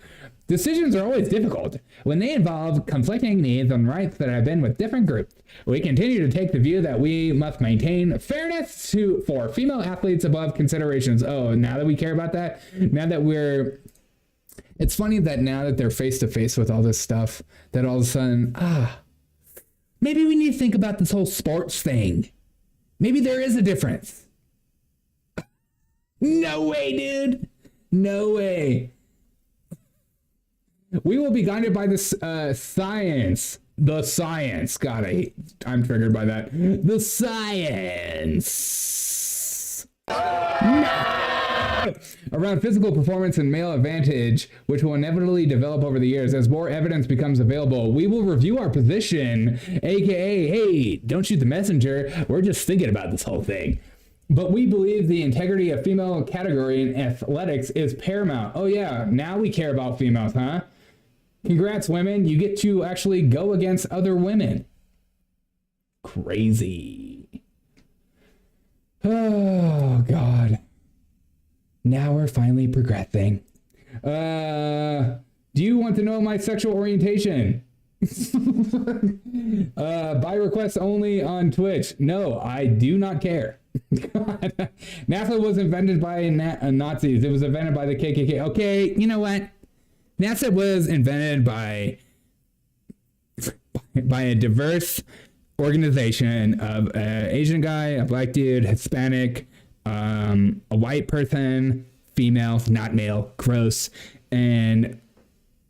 Decisions are always difficult when they involve conflicting needs and rights that have been with different groups. We continue to take the view that we must maintain fairness for female athletes above considerations. Oh, now that we care about that, now that we're... It's funny that now that they're face to face with all this stuff, that all of a sudden, maybe we need to think about this whole sports thing. Maybe there is a difference. No way, dude. No way. We will be guided by the science. The science. God, I'm triggered by that. The science. No! Around physical performance and male advantage, which will inevitably develop over the years as more evidence becomes available. We will review our position, aka, hey, don't shoot the messenger. We're just thinking about this whole thing. But we believe the integrity of female category in athletics is paramount. Oh yeah, now we care about females, huh? Congrats, women. You get to actually go against other women. Crazy. Oh, God. Now we're finally progressing. Do you want to know my sexual orientation? By request only on Twitch. No, I do not care. NASA was invented by Nazis. It was invented by the KKK. Okay, you know what? NASA was invented by a diverse organization of an Asian guy, a black dude, Hispanic, a white person, female, not male, gross, and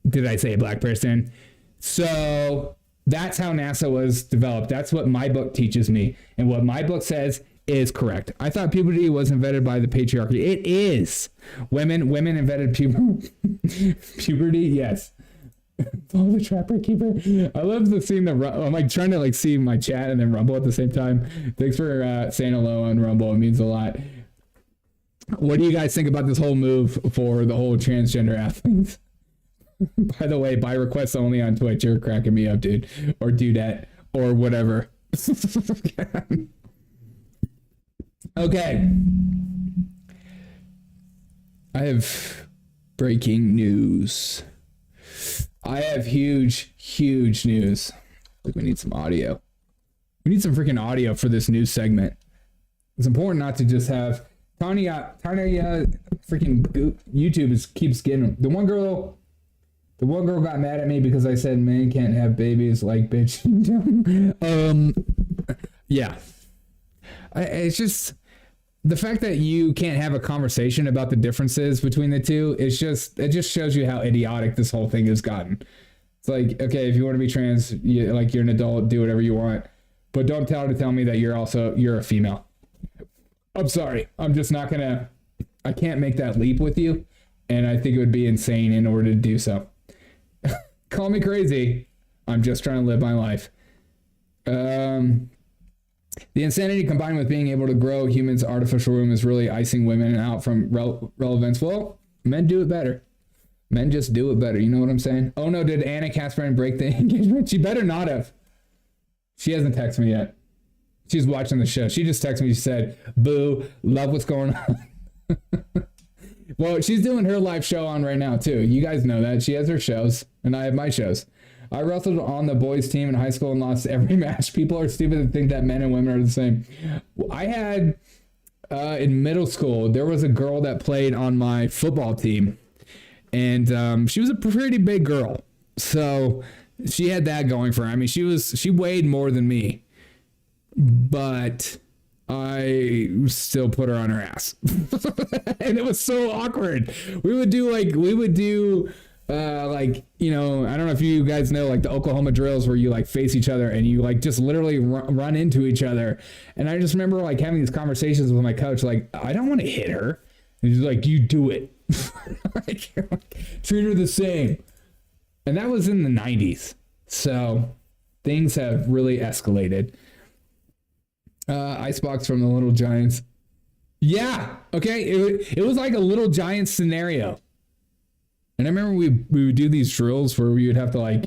did I say a black person? So that's how NASA was developed. That's what my book teaches me. And what my book says is correct. I thought puberty was invented by the patriarchy. It is. Women invented puberty. Yes. Follow the trapper keeper. I love the seeing the. I'm like trying to like see my chat and then Rumble at the same time. Thanks for saying hello on Rumble. It means a lot. What do you guys think about this whole move for the whole transgender athletes? By the way, by request only on Twitch. You're cracking me up, dude, or dudette, or whatever. Okay. I have breaking news. I have huge news. I think we need some audio. We need some freaking audio for this news segment. It's important not to just have Tanya freaking YouTube keeps getting the one girl The one girl got mad at me because I said men can't have babies, like, bitch. Yeah. It's just the fact that you can't have a conversation about the differences between the two. It just shows you how idiotic this whole thing has gotten. It's like, okay, if you want to be trans, you're an adult, do whatever you want, but don't tell me that you're a female. I'm sorry. I'm just not gonna. I can't make that leap with you, and I think it would be insane in order to do so. Call me crazy. I'm just trying to live my life. The insanity combined with being able to grow humans' artificial womb is really icing women out from relevance. Well, men do it better. Men just do it better. You know what I'm saying? Oh no, did Anna Casper break the engagement? She better not have. She hasn't texted me yet. She's watching the show. She just texted me. She said, boo, love what's going on. Well, she's doing her live show on right now too. You guys know that. She has her shows and I have my shows. I wrestled on the boys team in high school and lost every match. People are stupid to think that men and women are the same. I had, in middle school, there was a girl that played on my football team. And she was a pretty big girl. So she had that going for her. I mean, she weighed more than me. But I still put her on her ass. And it was so awkward. We would do I don't know if you guys know like the Oklahoma drills where you like face each other and you like just literally run into each other. And I just remember like having these conversations with my coach, like, I don't want to hit her. And he's like, you do it. Treat her the same. And that was in the 90s. So things have really escalated. Icebox from the Little Giants. Yeah. Okay. It was like a Little Giants scenario. And I remember we would do these drills where we would have to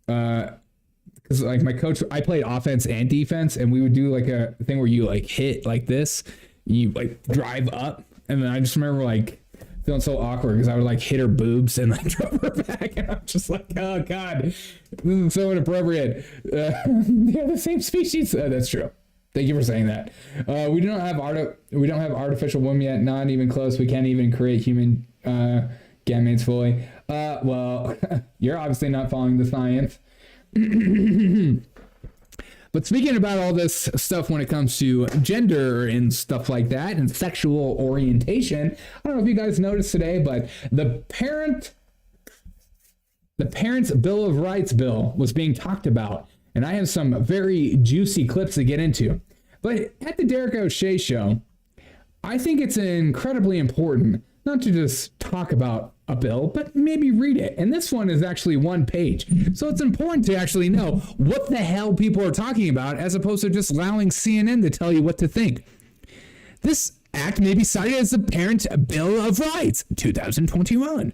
because like my coach, I played offense and defense, and we would do like a thing where you like hit like this, you like drive up, and then I just remember like feeling so awkward because I would like hit her boobs and like drop her back, and I'm just like, oh god, this is so inappropriate. They're the same species. That's true. Thank you for saying that. We don't have artificial womb yet. Not even close. We can't even create human gametes fully. Well, you're obviously not following the science. But speaking about all this stuff when it comes to gender and stuff like that and sexual orientation, I don't know if you guys noticed today, but the Parents' Bill of Rights bill was being talked about. And I have some very juicy clips to get into. But at the Derek O'Shea Show, I think it's incredibly important not to just talk about a bill, but maybe read it. And this one is actually one page. So it's important to actually know what the hell people are talking about as opposed to just allowing CNN to tell you what to think. This act may be cited as the Parent Bill of Rights, 2021.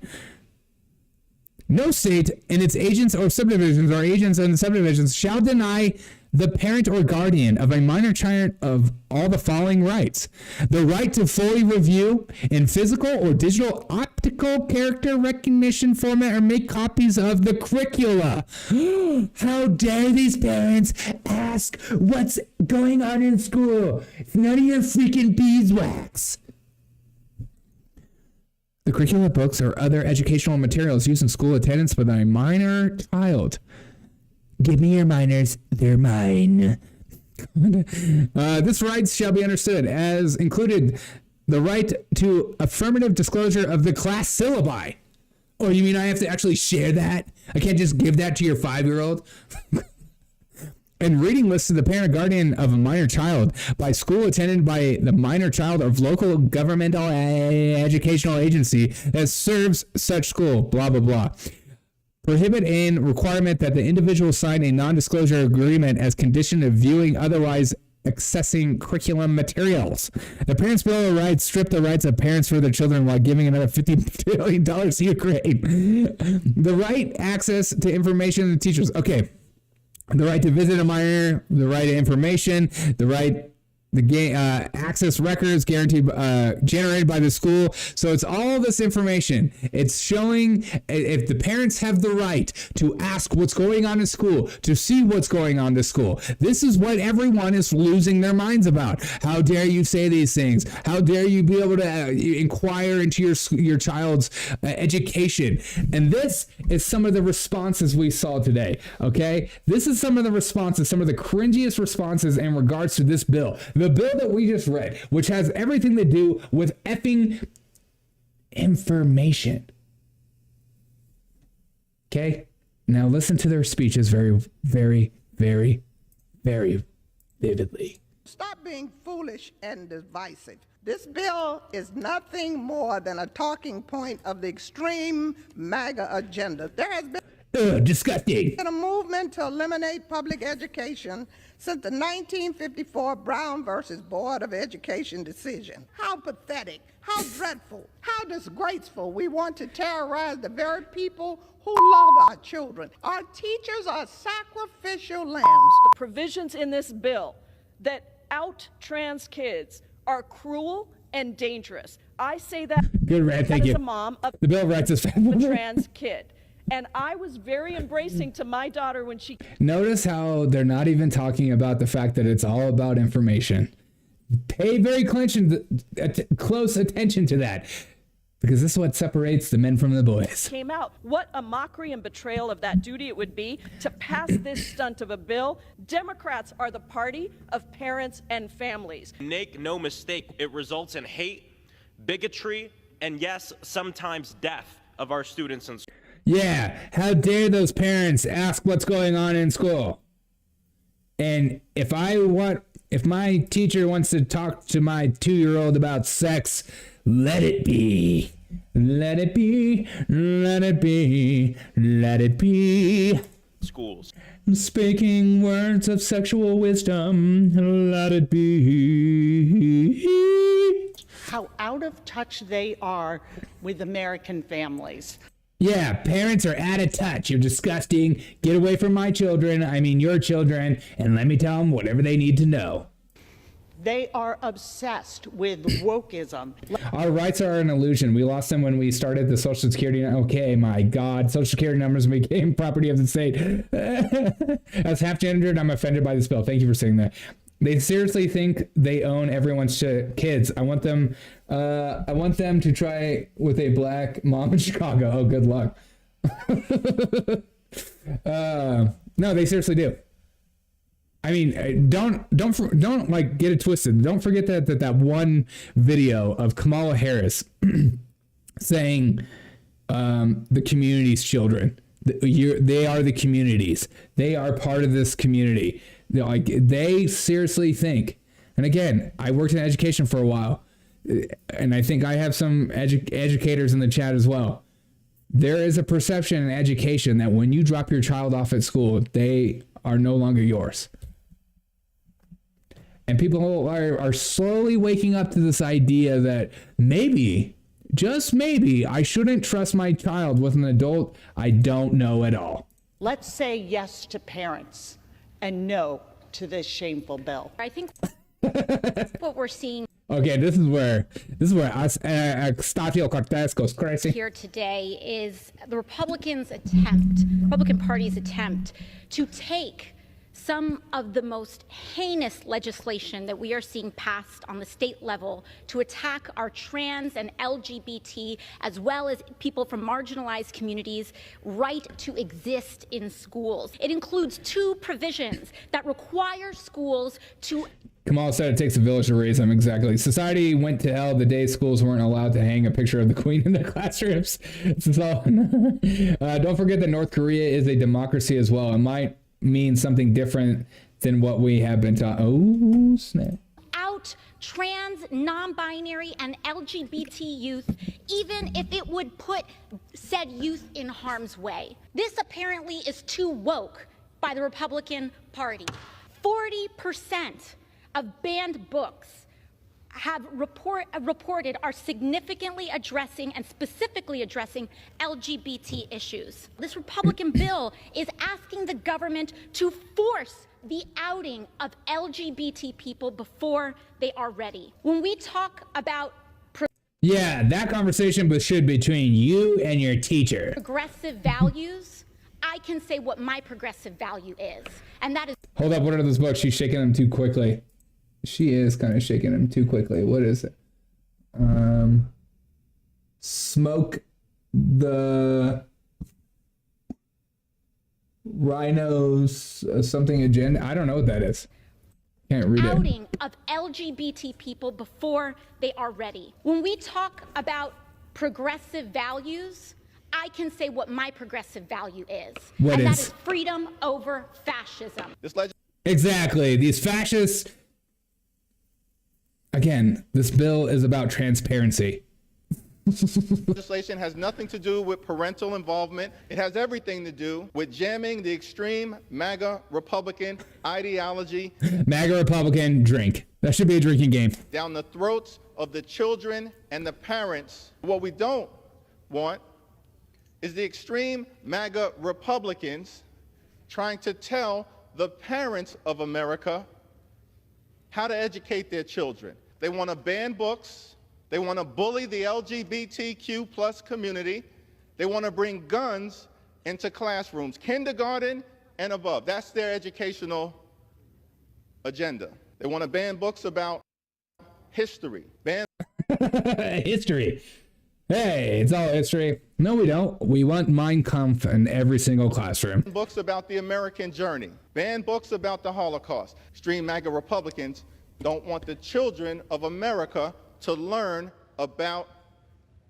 No state and its agents or subdivisions or agents and subdivisions shall deny the parent or guardian of a minor child of all the following rights: the right to fully review in physical or digital optical character recognition format or make copies of the curricula. How dare these parents ask what's going on in school? It's none of your freaking beeswax. The curricula books or other educational materials used in school attendance by a minor child. Give me your minors, they're mine. This right shall be understood as included the right to affirmative disclosure of the class syllabi. Oh, you mean I have to actually share that? I can't just give that to your 5-year-old? And reading lists to the parent guardian of a minor child by school attended by the minor child of local governmental educational agency that serves such school, blah, blah, blah. Prohibit and requirement that the individual sign a non-disclosure agreement as condition of viewing otherwise accessing curriculum materials. The Parents' Bill of Rights strip the rights of parents for their children while giving another $50 billion to Ukraine. The right access to information to teachers. Okay. The right to visit a minor, the right to information, the right access records guaranteed generated by the school. So it's all this information. It's showing if the parents have the right to ask what's going on in school, to see what's going on in school. This is what everyone is losing their minds about. How dare you say these things? How dare you be able to inquire into your child's education? And this is some of the responses we saw today. Okay, this is some of the responses, some of the cringiest responses in regards to this bill. The bill that we just read, which has everything to do with effing information. Okay? Now listen to their speeches very, very, very, very vividly. Stop being foolish and divisive. This bill is nothing more than a talking point of the extreme MAGA agenda. There has been disgusting. a movement to eliminate public education since the 1954 Brown versus Board of Education decision. How pathetic, how dreadful, how disgraceful. We want to terrorize the very people who love our children. Our teachers are sacrificial lambs. The provisions in this bill that out trans kids are cruel and dangerous. I say that Good, Rand, thank as you. a mom of The bill writes us a trans kid. And I was very embracing to my daughter when she... Notice how they're not even talking about the fact that it's all about information. Pay very close attention to that, because this is what separates the men from the boys. Came out. What a mockery and betrayal of that duty it would be to pass this stunt of a bill. Democrats are the party of parents and families. Make no mistake, it results in hate, bigotry, and yes, sometimes death of our students in school. Yeah, how dare those parents ask what's going on in school? And if my teacher wants to talk to my 2-year-old about sex, let it be. Let it be. Let it be. Let it be. Schools. Speaking words of sexual wisdom, let it be. How out of touch they are with American families. Yeah, parents are out of touch. You're disgusting. Get away from my children, I mean your children, and let me tell them whatever they need to know. They are obsessed with wokeism. Our rights are an illusion. We lost them when we started the Social Security. Okay, my God. Social Security numbers became property of the state. As half-gendered, I'm offended by this bill. Thank you for saying that. They seriously think they own everyone's kids. I want them to try with a black mom in Chicago. Oh, good luck. No, they seriously do. I mean, don't like get it twisted. Don't forget that one video of Kamala Harris saying the community's children. They are the communities. They are part of this community. Like, they seriously think. And again, I worked in education for a while, and I think I have some educators in the chat as well. There is a perception in education that when you drop your child off at school, they are no longer yours. And people are slowly waking up to this idea that maybe, just maybe, I shouldn't trust my child with an adult I don't know at all. Let's say yes to parents and no to this shameful bill. I think what we're seeing Okay, this is where Ocasio Cortez goes crazy. here today is the Republican Party's attempt to take some of the most heinous legislation that we are seeing passed on the state level to attack our trans and LGBT, as well as people from marginalized communities, right to exist in schools. It includes 2 provisions that require schools to... Kamal said it takes a village to raise them. Exactly. Society went to hell the day schools weren't allowed to hang a picture of the queen in their classrooms. Don't forget that North Korea is a democracy as well. It might mean something different than what we have been taught. Oh, snap. Out trans, non-binary, and LGBT youth, even if it would put said youth in harm's way. This apparently is too woke by the Republican Party. 40% of banned books have reported are significantly addressing and specifically addressing LGBT issues. This Republican bill is asking the government to force the outing of LGBT people before they are ready. When we talk about Yeah, that conversation should be between you and your teacher. progressive values, I can say what my progressive value is, and that is. Hold up, what are those books? She's shaking them too quickly. She is kind of shaking them too quickly. What is it? Smoke the Rhinos something agenda. I don't know what that is. Can't read it. Outing of LGBT people before they are ready. When we talk about progressive values, I can say what my progressive value is. What and is? that is freedom over fascism. Exactly. These fascists. Again, this bill is about transparency. Legislation has nothing to do with parental involvement. It has everything to do with jamming the extreme MAGA Republican ideology MAGA Republican drink. That should be a drinking game. down the throats of the children and the parents. What we don't want is the extreme MAGA Republicans trying to tell the parents of America how to educate their children. They want to ban books. They want to bully the LGBTQ plus community. They want to bring guns into classrooms, kindergarten and above. That's their educational agenda. They want to ban books about history. Ban History. Hey, it's all history. No, we don't. We want Mein Kampf in every single classroom. books about the American journey. Ban books about the Holocaust. Extreme MAGA Republicans don't want the children of America to learn about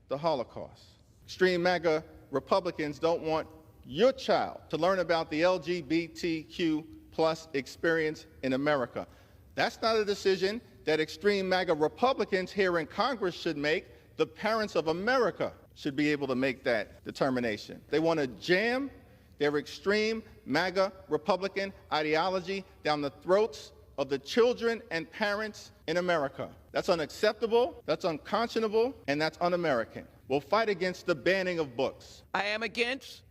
the Holocaust. Extreme MAGA Republicans don't want your child to learn about the LGBTQ plus experience in America. That's not a decision that extreme MAGA Republicans here in Congress should make. The parents of America should be able to make that determination. They want to jam their extreme MAGA Republican ideology down the throats of the children and parents in America. That's unacceptable, that's unconscionable, and that's un-American. We'll fight against the banning of books. I am against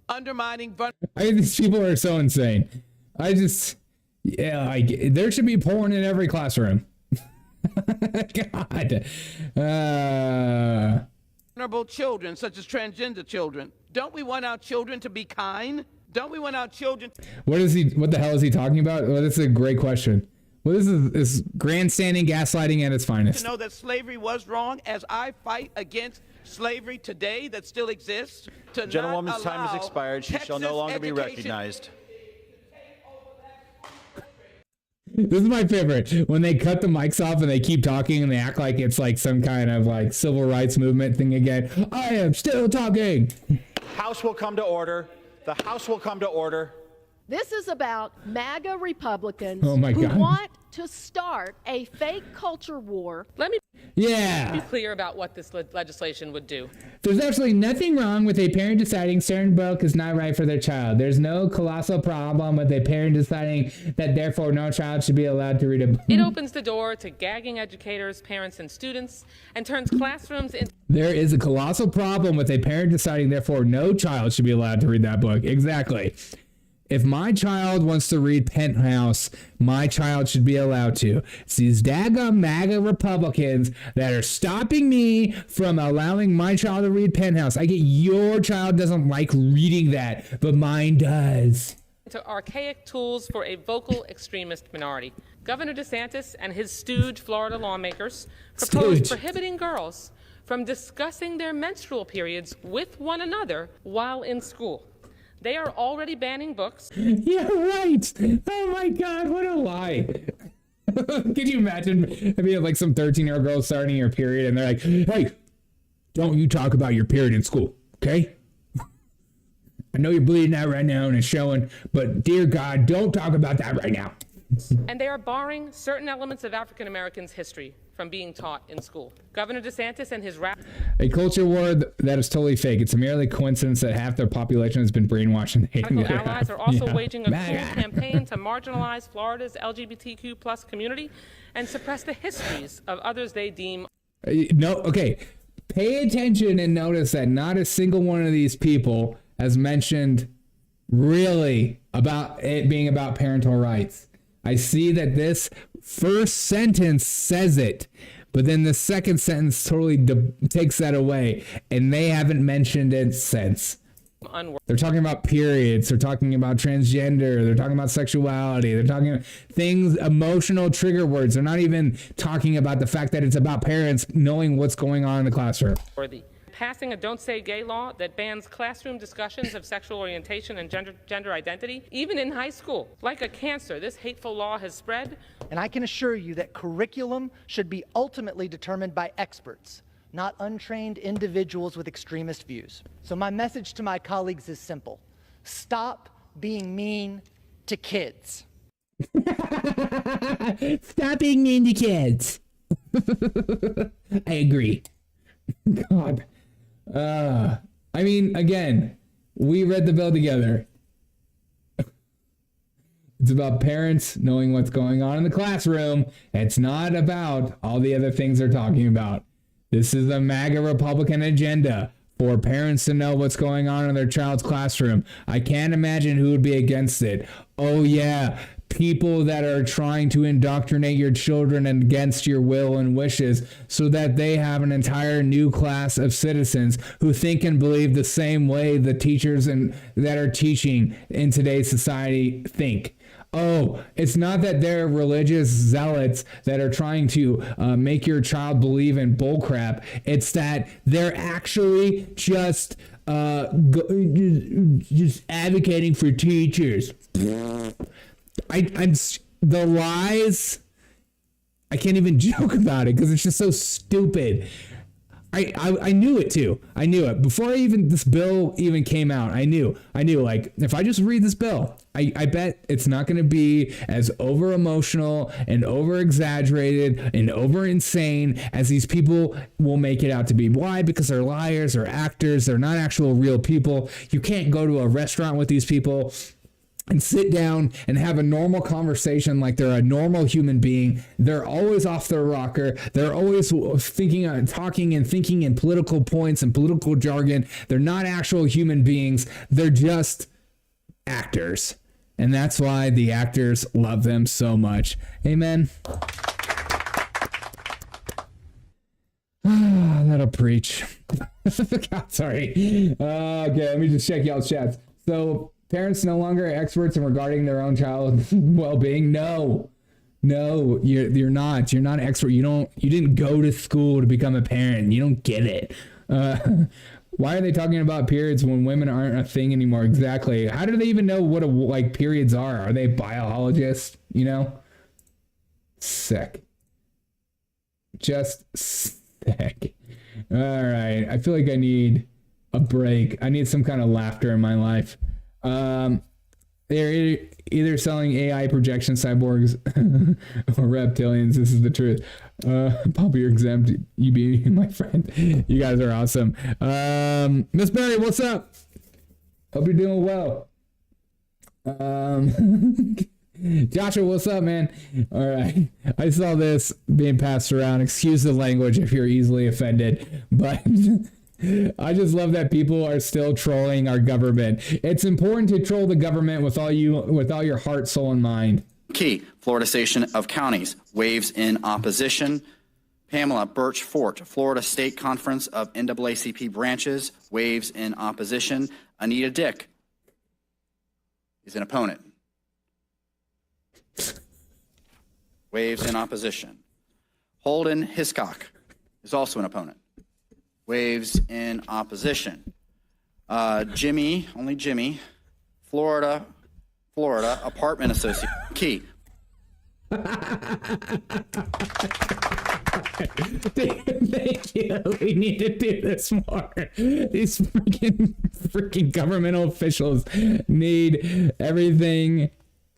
undermining. These people are so insane. There should be porn in every classroom. God. Vulnerable children, such as transgender children. Don't we want our children to be kind? Don't we want our children? What the hell is he talking about? Well, that's a great question. Well, this is grandstanding, gaslighting at its finest. To know that slavery was wrong, as I fight against slavery today that still exists. Gentlewoman's time has expired. She shall no longer be recognized. This is my favorite. When they cut the mics off and they keep talking and they act like it's like some kind of like civil rights movement thing again. I am still talking. House will come to order. The House will come to order. This is about MAGA Republicans who want to start a fake culture war. Let me be clear about what this legislation would do. There's absolutely nothing wrong with a parent deciding certain book is not right for their child. There's no colossal problem with a parent deciding that therefore no child should be allowed to read a book. It opens the door to gagging educators, parents, and students, and turns classrooms into... There is a colossal problem with a parent deciding therefore no child should be allowed to read that book. Exactly. If my child wants to read Penthouse, my child should be allowed to. It's these daggum MAGA Republicans that are stopping me from allowing my child to read Penthouse. I get your child doesn't like reading that, but mine does. To archaic tools for a vocal extremist minority. Governor DeSantis and his stooge Florida lawmakers proposed prohibiting girls from discussing their menstrual periods with one another while in school. They are already banning books. Yeah, right. Oh my God, what a lie. Could you imagine if you had like some 13-year-old girl starting her period and they're like, hey, don't you talk about your period in school, okay? I know you're bleeding out right now and it's showing, but dear God, don't talk about that right now. And they are barring certain elements of African Americans' history from being taught in school. Governor DeSantis and his a culture war that is totally fake. It's a merely coincidence that half their population has been brainwashed and hating radical allies are also waging a cool campaign to marginalize Florida's LGBTQ plus community and suppress the histories of others they deem. Okay. Pay attention and notice that not a single one of these people has mentioned really about it being about parental rights. I see that this first sentence says it, but then the second sentence totally takes that away, and they haven't mentioned it since. They're talking about periods. They're talking about transgender. They're talking about sexuality. They're talking about things, emotional trigger words. They're not even talking about the fact that it's about parents knowing what's going on in the classroom. Passing a Don't Say Gay law that bans classroom discussions of sexual orientation and gender identity, even in high school. Like a cancer, this hateful law has spread. And I can assure you that curriculum should be ultimately determined by experts, not untrained individuals with extremist views. So my message to my colleagues is simple. Stop being mean to kids. Stop being mean to kids. I agree. God. I mean, again, we read the bill together. It's about parents knowing what's going on in the classroom. It's not about all the other things they're talking about. This is a MAGA Republican agenda for parents to know what's going on in their child's classroom. I can't imagine who would be against it. Oh yeah, people that are trying to indoctrinate your children against your will and wishes so that they have an entire new class of citizens who think and believe the same way the teachers that are teaching in today's society think. Oh, it's not that they're religious zealots that are trying to make your child believe in bullcrap. It's that they're actually just advocating for teachers. I'm the lies. I can't even joke about it because it's just so stupid. I knew it too. I knew it before this bill even came out. I knew like if I just read this bill, I bet it's not going to be as over emotional and over exaggerated and over insane as these people will make it out to be. Why? Because they're liars or actors. They're not actual real people. You can't go to a restaurant with these people and sit down and have a normal conversation like they're a normal human being. They're always off their rocker. They're always talking and thinking in political points and political jargon. They're not actual human beings. They're just actors. And that's why the actors love them so much. Amen. That'll preach. God, sorry. Okay, let me just check y'all's chats. So, parents no longer experts in regarding their own child's well-being. No, you're not. You're not an expert. You didn't go to school to become a parent. You don't get it. Why are they talking about periods when women aren't a thing anymore? Exactly. How do they even know what periods are? Are they biologists? Sick. Just sick. All right. I feel like I need a break. I need some kind of laughter in my life. They're either selling AI projection cyborgs or reptilians. This is the truth. Poppy, you're exempt. You be my friend. You guys are awesome. Miss Berry, what's up? Hope you're doing well. Joshua, what's up, man? All right. I saw this being passed around. Excuse the language if you're easily offended, but I just love that people are still trolling our government. It's important to troll the government with all your heart, soul, and mind. Key, Florida Station of Counties, waves in opposition. Pamela Birch Fort, Florida State Conference of NAACP branches, waves in opposition. Anita Dick is an opponent. Waves in opposition. Holden Hiscock is also an opponent. Waves in opposition. Jimmy, Florida Apartment Association. Key. Thank you. We need to do this more. These freaking governmental officials need everything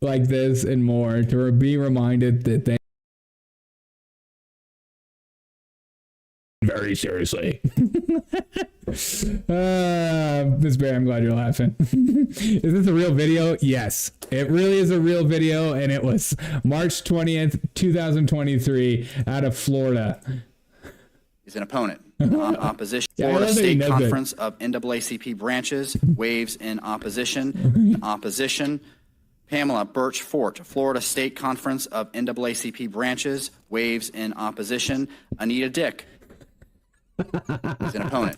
like this and more to be reminded that they very seriously. Miss Bear, I'm glad you're laughing. Is this a real video? Yes, it really is a real video, and it was March 20th, 2023 out of Florida. He's an opponent. Opposition. Yeah, Florida State that. Conference of NAACP branches waves in opposition. Opposition. Pamela Birch Fort, Florida State Conference of NAACP branches waves in opposition. Anita Dick. He's an opponent.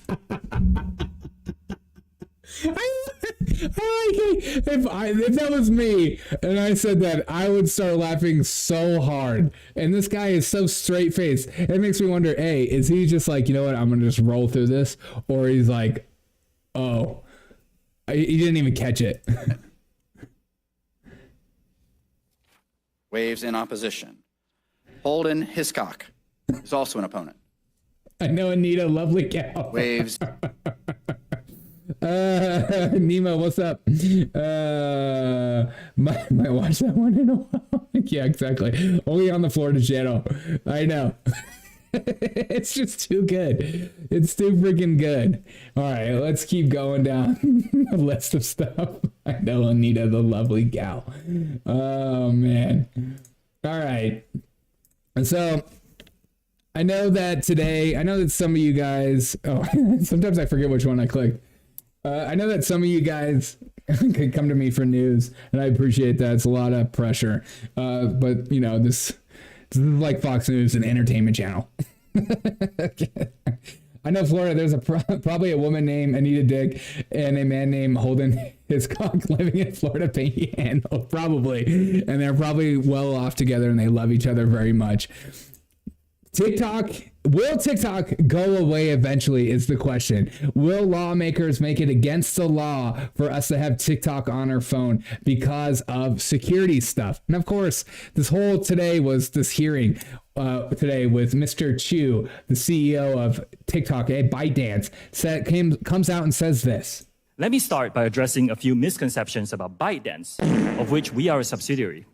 If that was me and I said that, I would start laughing so hard. And this guy is so straight faced. It makes me wonder, A, is he just like, you know what, I'm going to just roll through this? Or he's like, oh, he didn't even catch it. Waves in opposition. Holden Hiscock is also an opponent. I know Anita, lovely gal. Waves. Nemo, what's up? Might watch that one in a while. Yeah, exactly. Only on the Florida channel. I know. It's just too good. It's too freaking good. All right, let's keep going down the list of stuff. I know Anita, the lovely gal. Oh, man. All right. And so I know that some of you guys, sometimes I forget which one I clicked. I know that some of you guys could come to me for news, and I appreciate that. It's a lot of pressure. But, you know, this is like Fox News, an entertainment channel. I know Florida, there's probably a woman named Anita Dick and a man named Holden Hiscock living in Florida Panhandle, probably. And they're probably well off together, and they love each other very much. Will TikTok go away eventually is the question. Will lawmakers make it against the law for us to have TikTok on our phone because of security stuff? And of course, today was this hearing today with Mr. Chu, the CEO of TikTok, ByteDance, comes out and says this. Let me start by addressing a few misconceptions about ByteDance, of which we are a subsidiary.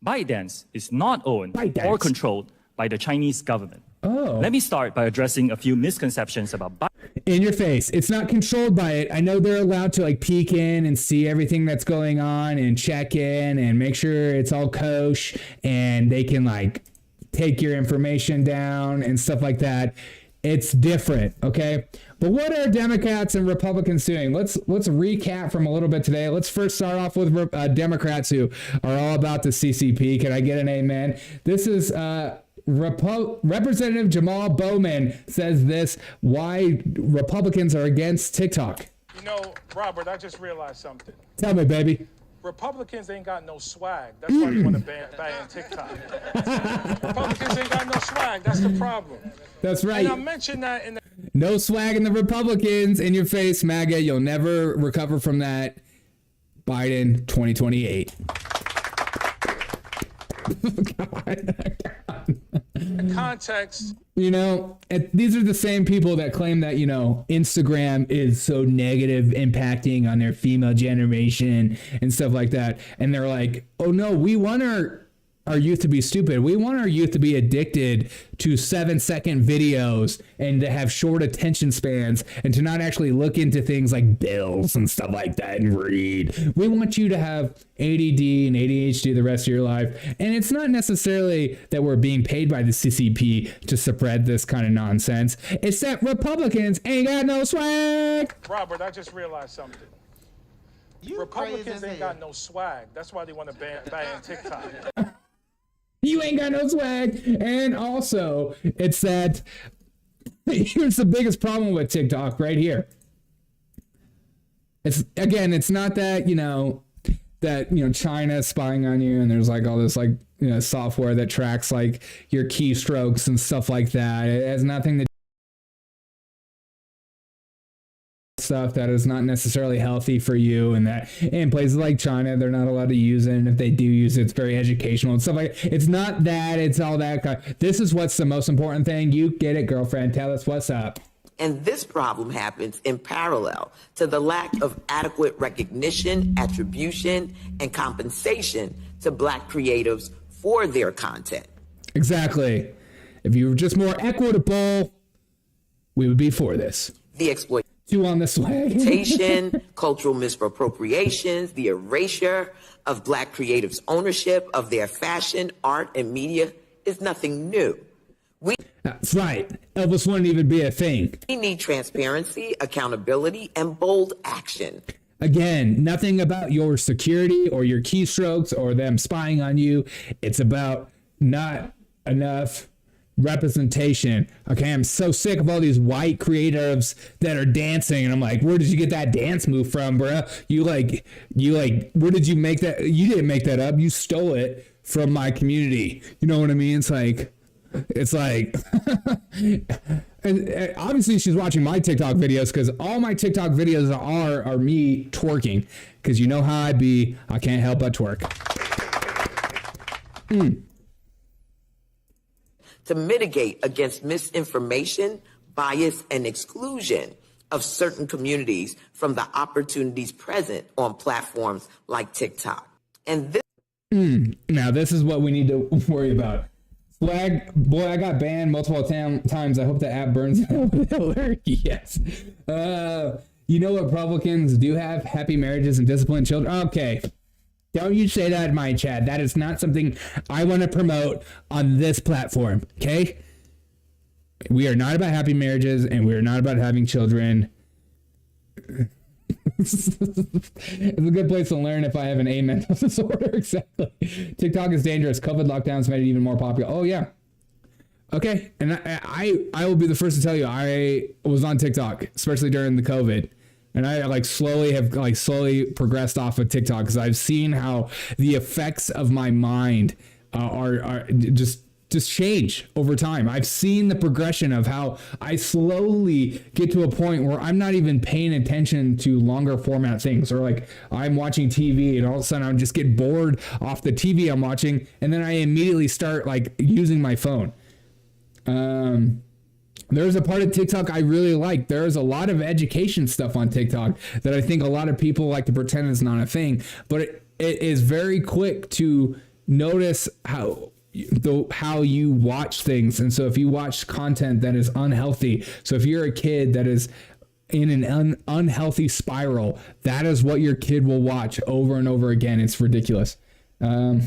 ByteDance is not owned or controlled by the Chinese government. Oh. Let me start by addressing a few misconceptions about ByteDance. In your face. It's not controlled by it. I know they're allowed to like peek in and see everything that's going on and check in and make sure it's all kosher, and they can like take your information down and stuff like that. It's different, okay? But what are Democrats and Republicans doing? Let's recap from a little bit today. Let's first start off with Democrats who are all about the CCP. Can I get an amen? This is Representative Jamal Bowman says this, why Republicans are against TikTok. You know, Robert, I just realized something. Tell me, baby. Republicans ain't got no swag. That's why they want to ban TikTok. Republicans ain't got no swag. That's the problem. That's right. And I mentioned that in the... No swag in the Republicans. In your face, MAGA. You'll never recover from that. Biden 2028. Context. You know, these are the same people that claim that, you know, Instagram is so negative, impacting on their female generation and stuff like that. And they're like, oh no, we want our youth to be stupid. We want our youth to be addicted to 7-second videos and to have short attention spans and to not actually look into things like bills and stuff like that and read. We want you to have ADD and ADHD the rest of your life. And it's not necessarily that we're being paid by the CCP to spread this kind of nonsense. It's that Republicans ain't got no swag. Robert, I just realized something. Republicans ain't got no swag. That's why they want to ban TikTok. You ain't got no swag. And also, it's that, here's the biggest problem with TikTok right here. It's not that, China is spying on you and there's like all this software that tracks like your keystrokes and stuff like that. It has nothing to do with stuff that is not necessarily healthy for you, and that in places like China they're not allowed to use it, and if they do use it, it's very educational and stuff like that. It's not that, it's all that. This is what's the most important thing. You get it, girlfriend. Tell us what's up. And this problem happens in parallel to the lack of adequate recognition, attribution, and compensation to Black creatives for their content. Exactly. If you were just more equitable, we would be for this. The exploitation, on the swag. cultural misappropriations, the erasure of Black creatives' ownership of their fashion, art, and media is nothing new. That's right. Elvis wouldn't even be a thing. We need transparency, accountability, and bold action. Again, nothing about your security or your keystrokes or them spying on you. It's about not enough representation. Okay, I'm so sick of all these white creatives that are dancing, and I'm like, where did you get that dance move from, bruh? You like, where did you make that? You didn't make that up. You stole it from my community. You know what I mean? It's like, and obviously she's watching my TikTok videos, because all my TikTok videos are me twerking, because you know how I be. I can't help but twerk. To mitigate against misinformation, bias, and exclusion of certain communities from the opportunities present on platforms like TikTok. And this now this is what we need to worry about. Flag, boy, I got banned multiple times. I hope the app burns out with Hitler. Yes. You know what Republicans do have? Happy marriages and disciplined children. Okay. Don't you say that in my chat. That is not something I want to promote on this platform. Okay? We are not about happy marriages, and we are not about having children. It's a good place to learn if I have an A mental disorder. Exactly. TikTok is dangerous. COVID lockdowns made it even more popular. Oh yeah. Okay. And I will be the first to tell you, I was on TikTok, especially during the COVID. And I slowly progressed off of TikTok, because I've seen how the effects of my mind are just change over time. I've seen the progression of how I slowly get to a point where I'm not even paying attention to longer format things, or like I'm watching TV and all of a sudden I'm just get bored off the TV I'm watching, and then I immediately start like using my phone. There's a part of TikTok I really like. There's a lot of education stuff on TikTok that I think a lot of people like to pretend is not a thing, but it is very quick to notice how you watch things. And so if you watch content that is unhealthy, so if you're a kid that is in an unhealthy spiral, that is what your kid will watch over and over again. It's ridiculous. China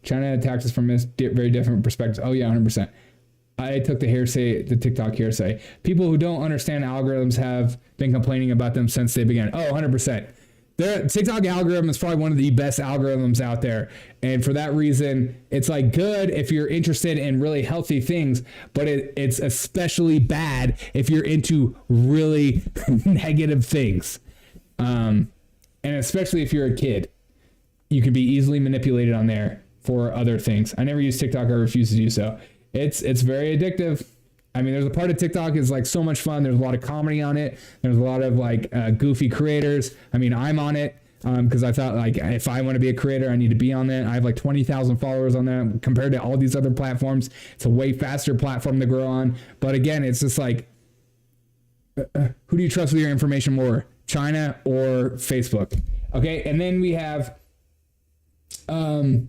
attacks us from very different perspectives. Oh yeah, 100%. I took the TikTok hearsay. People who don't understand algorithms have been complaining about them since they began. Oh, 100%. The TikTok algorithm is probably one of the best algorithms out there. And for that reason, it's like good if you're interested in really healthy things, but it's especially bad if you're into really negative things. And especially if you're a kid, you can be easily manipulated on there for other things. I never use TikTok. I refuse to do so. It's very addictive. I mean, there's a part of TikTok is like so much fun. There's a lot of comedy on it. There's a lot of like goofy creators. I mean, I'm on it because I thought like if I want to be a creator, I need to be on that. I have like 20,000 followers on that compared to all these other platforms. It's a way faster platform to grow on. But again, it's just like, who do you trust with your information more, China or Facebook? Okay, and then we have, now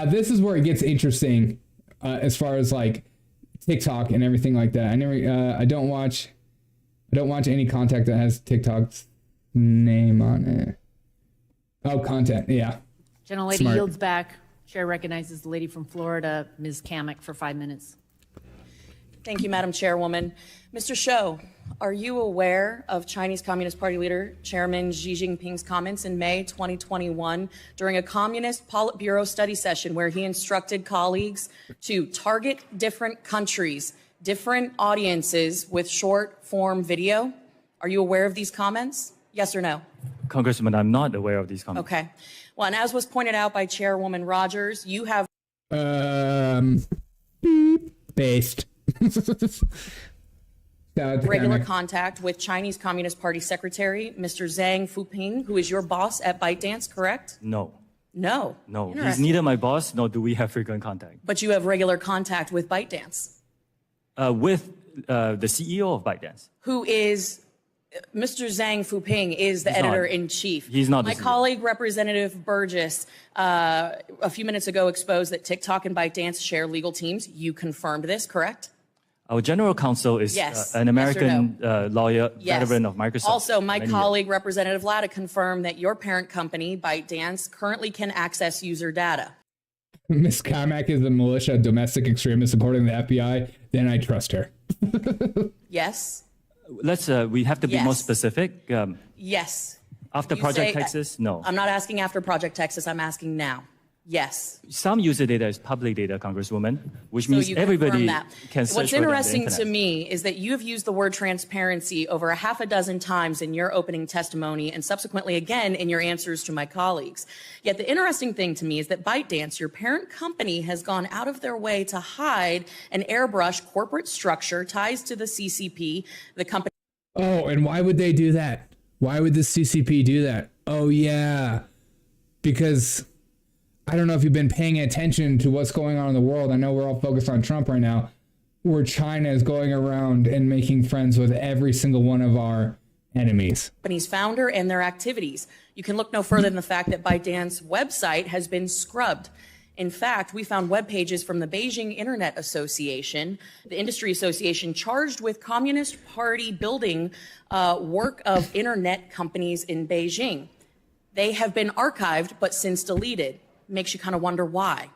this is where it gets interesting. As far as like TikTok and everything like that, I don't watch any content that has TikTok's name on it. Oh, content, yeah. Gentlelady yields back. Chair recognizes the lady from Florida, Ms. Kamek, for 5 minutes. Thank you, Madam Chairwoman. Mr. Shou, are you aware of Chinese Communist Party leader Chairman Xi Jinping's comments in May 2021 during a Communist Politburo study session where he instructed colleagues to target different countries, different audiences with short form video? Are you aware of these comments? Yes or no? Congressman, I'm not aware of these comments. Okay. Well, and as was pointed out by Chairwoman Rogers, you have based regular contact with Chinese Communist Party Secretary Mr. Zhang Fuping, who is your boss at ByteDance, correct? No. No. No, he's neither my boss nor do we have frequent contact. But you have regular contact with ByteDance. With the CEO of ByteDance. Who is Mr. Zhang Fuping is the editor-in-chief. He's not. My colleague, Representative Burgess, a few minutes ago exposed that TikTok and ByteDance share legal teams. You confirmed this, correct? Our general counsel is an American lawyer, veteran of Microsoft. Also, my colleague, Representative Latta, confirmed that your parent company, ByteDance, currently can access user data. Miss Kamak is a militia domestic extremist according to the FBI, then I trust her. Yes. We have to be more specific. Yes. After You Project say- Texas, no. I'm not asking after Project Texas. I'm asking now. Yes. Some user data is public data, Congresswoman, which So means you confirm everybody that. can search What's for it on the interesting to internet. me is that you have used the word transparency over a half a dozen times in your opening testimony and subsequently again in your answers to my colleagues. Yet the interesting thing to me is that ByteDance, your parent company, has gone out of their way to hide an airbrush corporate structure, ties to the CCP, the company. Oh, and why would they do that? Why would the CCP do that? Oh, yeah. Because I don't know if you've been paying attention to what's going on in the world. I know we're all focused on Trump right now, where China is going around and making friends with every single one of our enemies. Company's founder and their activities. You can look no further than the fact that ByteDance website has been scrubbed. In fact, we found web pages from the Beijing Internet Association, the industry association charged with Communist Party building work of internet companies in Beijing. They have been archived, but since deleted. Makes you kind of wonder why.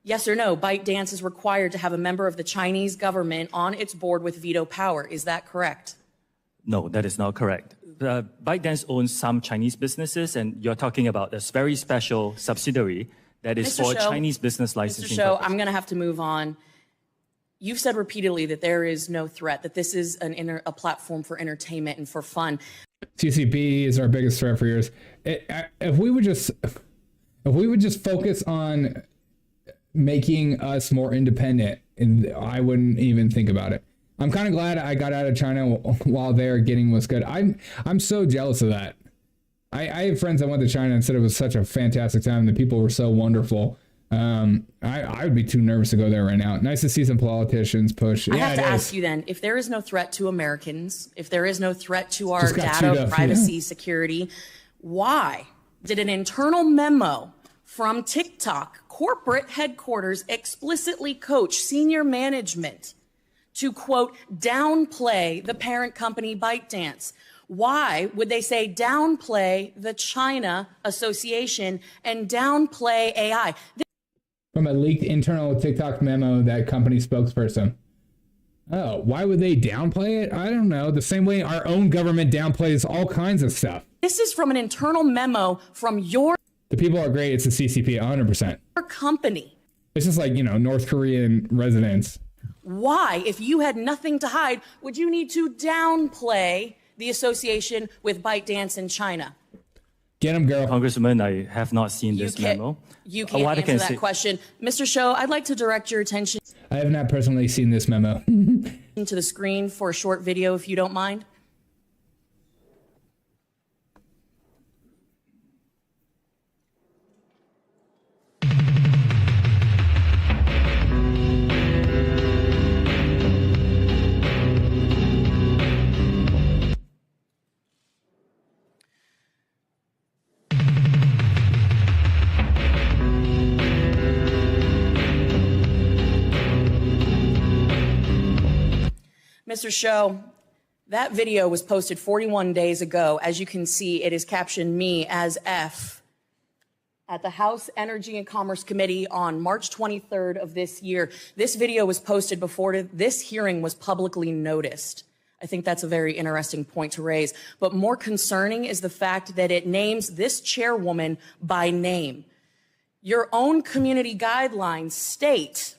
Yes or no, ByteDance is required to have a member of the Chinese government on its board with veto power. Is that correct? No, that is not correct. ByteDance owns some Chinese businesses, and you're talking about a very special subsidiary that is Mr. for Shou, Chinese business licensing. Mr. Shou, purposes. I'm going to have to move on. You've said repeatedly that there is no threat, that this is a platform for entertainment and for fun. CCP is our biggest threat for years. If we would just focus on making us more independent, and I wouldn't even think about it. I'm kind of glad I got out of China while they're getting what's good. I'm so jealous of that. I have friends that went to China and said it was such a fantastic time. The people were so wonderful. I would be too nervous to go there right now. Nice to see some politicians push. I have to ask you then, if there is no threat to Americans, if there is no threat to our data, privacy, security, why did an internal memo from TikTok corporate headquarters explicitly coach senior management to, quote, downplay the parent company ByteDance? Why would they say downplay the China Association and downplay AI? From a leaked internal TikTok memo, that company spokesperson. Oh, why would they downplay it? I don't know. The same way our own government downplays all kinds of stuff. This is from an internal memo from your The people are great. It's the CCP, 100%. company. It's just like, North Korean residents. Why, if you had nothing to hide, would you need to downplay the association with ByteDance in China? Get him, girl. Congresswoman, I have not seen this memo. You can't answer that question. Mr. Shou, I'd like to direct your attention I have not personally seen this memo. to the screen for a short video, if you don't mind. Mr. Shou, that video was posted 41 days ago. As you can see, it is captioned me as F at the House Energy and Commerce Committee on March 23rd of this year. This video was posted before this hearing was publicly noticed. I think that's a very interesting point to raise. But more concerning is the fact that it names this chairwoman by name. Your own community guidelines state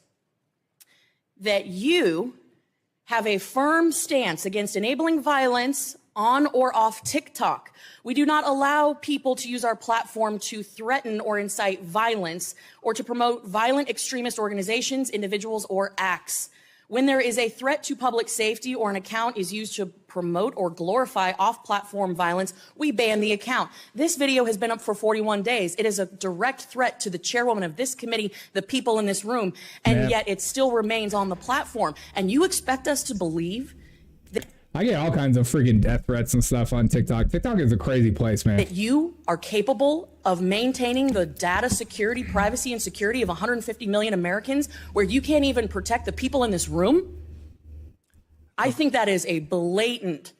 that you have a firm stance against enabling violence on or off TikTok. We do not allow people to use our platform to threaten or incite violence or to promote violent extremist organizations, individuals, or acts. When there is a threat to public safety or an account is used to promote or glorify off-platform violence, we ban the account. This video has been up for 41 days. It is a direct threat to the chairwoman of this committee, the people in this room, and yet it still remains on the platform. And you expect us to believe that I get all kinds of freaking death threats and stuff on TikTok. TikTok is a crazy place, man. that you are capable of maintaining the data security, privacy, and security of 150 million Americans where you can't even protect the people in this room? I think that is a blatant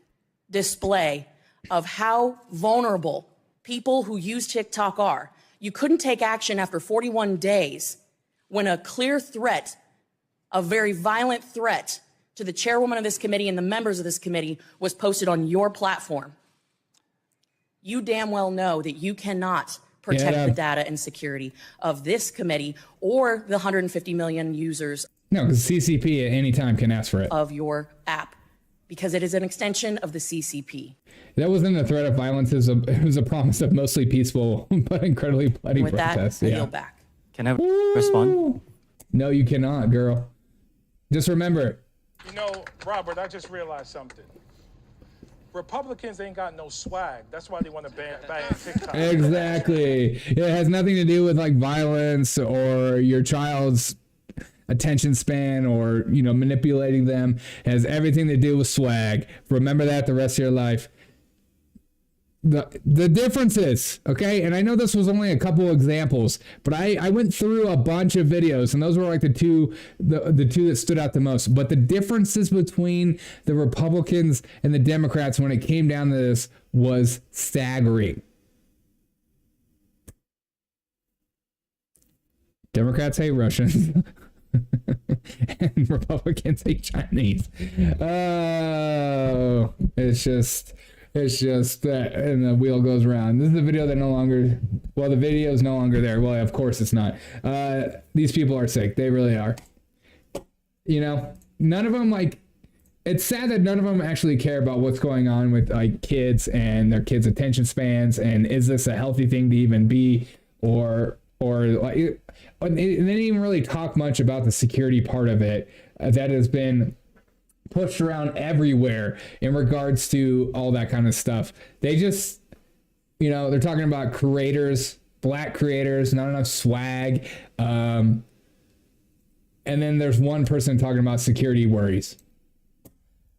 display of how vulnerable people who use TikTok are. You couldn't take action after 41 days when a clear threat, a very violent threat to the chairwoman of this committee and the members of this committee was posted on your platform. You damn well know that you cannot protect the data and security of this committee or the 150 million users. No, because CCP at any time can ask for it. Of your app, because it is an extension of the CCP. That wasn't a threat of violence. It was a promise of mostly peaceful but incredibly bloody protests. With that, I yield back. Can I respond? No, you cannot, girl. Just remember. You know, Robert, I just realized something. Republicans ain't got no swag. That's why they want to ban TikTok. Exactly. It has nothing to do with like violence or your child's attention span or, you know, manipulating them. It has everything to do with swag. Remember that the rest of your life. The differences, okay? And I know this was only a couple examples, but I went through a bunch of videos, and those were like the two that stood out the most. But the differences between the Republicans and the Democrats when it came down to this was staggering. Democrats hate Russians. And Republicans hate Chinese. Oh, it's just that, and the wheel goes around. This is a video that the video is no longer there. Well, of course it's not. These people are sick. They really are. You know, none of them, like, it's sad that none of them actually care about what's going on with like kids and their kids' attention spans. And is this a healthy thing to even be, or like, they didn't even really talk much about the security part of it that has been pushed around everywhere in regards to all that kind of stuff. They just, you know, they're talking about creators, black creators, not enough swag. And then there's one person talking about security worries.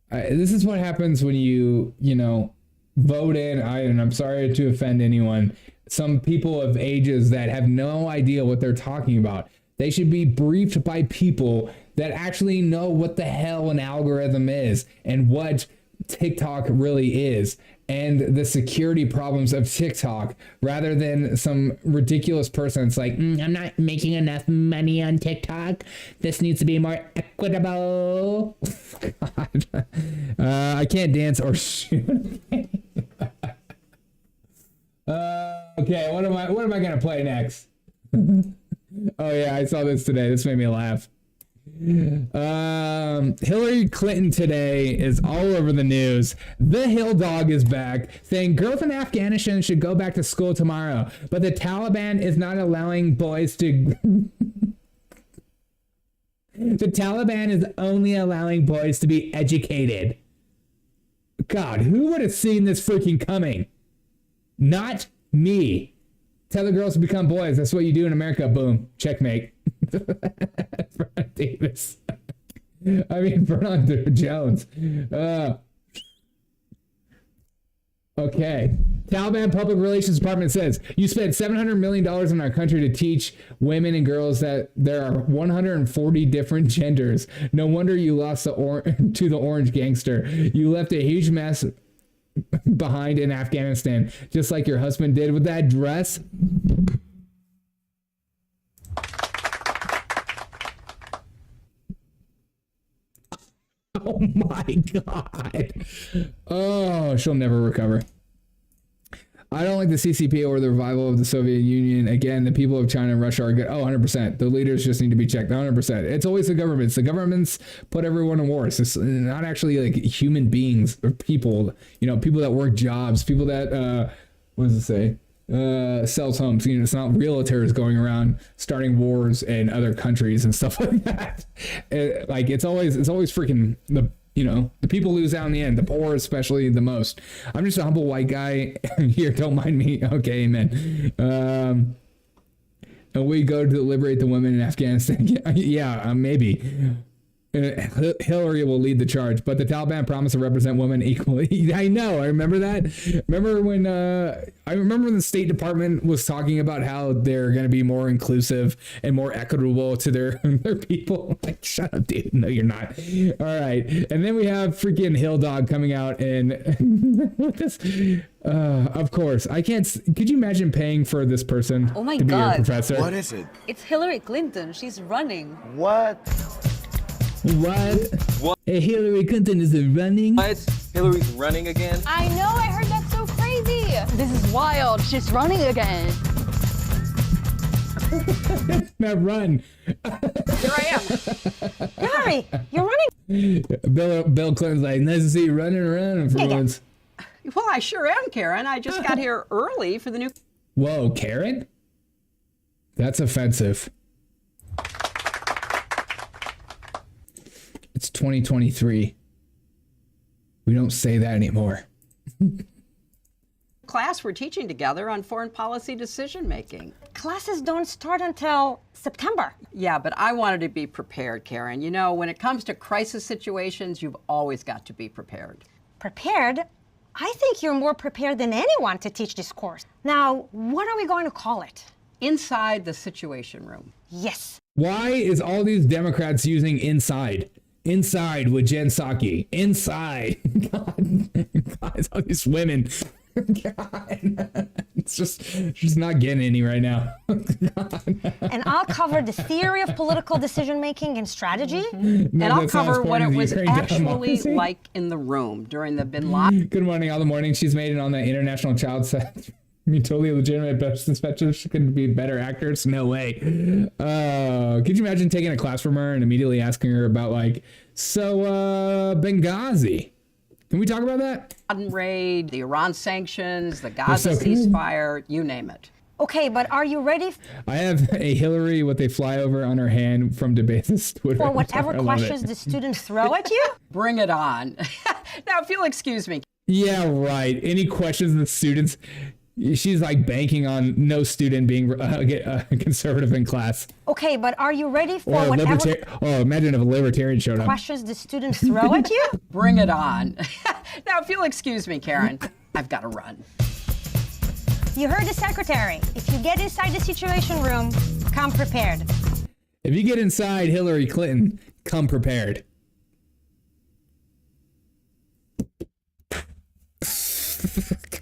This is what happens when you know, vote in, and I'm sorry to offend anyone, some people of ages that have no idea what they're talking about. They should be briefed by people that actually know what the hell an algorithm is and what TikTok really is and the security problems of TikTok, rather than some ridiculous person that's like, I'm not making enough money on TikTok. This needs to be more equitable. God. I can't dance or shoot. Okay, what am I gonna play next? Oh yeah, I saw this today. This made me laugh. Hillary Clinton today is all over the news. The Hill Dog is back, saying girls in Afghanistan should go back to school tomorrow, but the Taliban is not allowing boys to. The Taliban is only allowing boys to be educated. God, who would have seen this freaking coming? Not me. Tell the girls to become boys. That's what you do in America. Boom. Checkmate. Vernon Davis. I mean, Vernon Jones. Okay. Taliban Public Relations Department says, you spent $700 million in our country to teach women and girls that there are 140 different genders. No wonder you lost to the orange gangster. You left a huge mess behind in Afghanistan, just like your husband did with that dress. Oh my God. Oh, she'll never recover. I don't like the CCP or the revival of the Soviet Union. Again, the people of China and Russia are good. Oh, 100%. The leaders just need to be checked. 100%. It's always the governments. The governments put everyone in wars. It's not actually like human beings or people, you know, people that work jobs, people that, what does it say? Sells homes. You know, it's not realtors going around starting wars in other countries and stuff like that. It's always freaking the people lose out in the end, the poor especially the most. I'm just a humble white guy here. Don't mind me. Okay, amen. And we go to liberate the women in Afghanistan. Yeah, maybe. Hillary will lead the charge, but the Taliban promised to represent women equally. I know. I remember that. Remember when the State Department was talking about how they're going to be more inclusive and more equitable to their people. Like, shut up, dude. No, you're not. All right. And then we have freaking Hill Dog coming out and with this. Of course, I can't. Could you imagine paying for this person Oh my to be your God. professor? What is it? It's Hillary Clinton. She's running. What? Hey, Hillary Clinton is running? What? Hillary's running again? I know, I heard that's so crazy. This is wild. She's running again. Now run. Here I am. Hillary, you're running. Bill Clinton's like, nice to see you running around for once. Well, I sure am, Karen. I just got here early for the new... Whoa, Karen? That's offensive. It's 2023. We don't say that anymore. class we're teaching together on foreign policy decision making. Classes don't start until September. Yeah, but I wanted to be prepared, Karen. You know, when it comes to crisis situations, you've always got to be prepared. Prepared? I think you're more prepared than anyone to teach this course. Now, what are we going to call it? Inside the Situation Room. Yes. Why is all these Democrats using inside? Inside with Jen Psaki. Inside. God, it's all these women. God. It's just, she's not getting any right now. And I'll cover the theory of political decision making and strategy. And I'll cover what it was actually like in the room during the Bin Laden. Good morning, all the morning. She's made it on the International Child Set. I mean, totally legitimate best inspectors could be better actors. No way. Could you imagine taking a class from her and immediately asking her about Benghazi? Can we talk about that? Raid, the Iran sanctions, the Gaza ceasefire, you name it. Okay, but are you ready? I have a Hillary with a flyover on her hand from DeBase's Twitter. For whatever questions the students throw at you? Bring it on. Now, if you'll excuse me. Yeah, right. Any questions the students? She's like banking on no student being conservative in class. Okay, but are you ready for whatever imagine if a libertarian showed up. questions the students throw at you? Bring it on. Now, if you'll excuse me, Karen, I've got to run. You heard the secretary. If you get inside the Situation Room, come prepared. If you get inside Hillary Clinton, come prepared.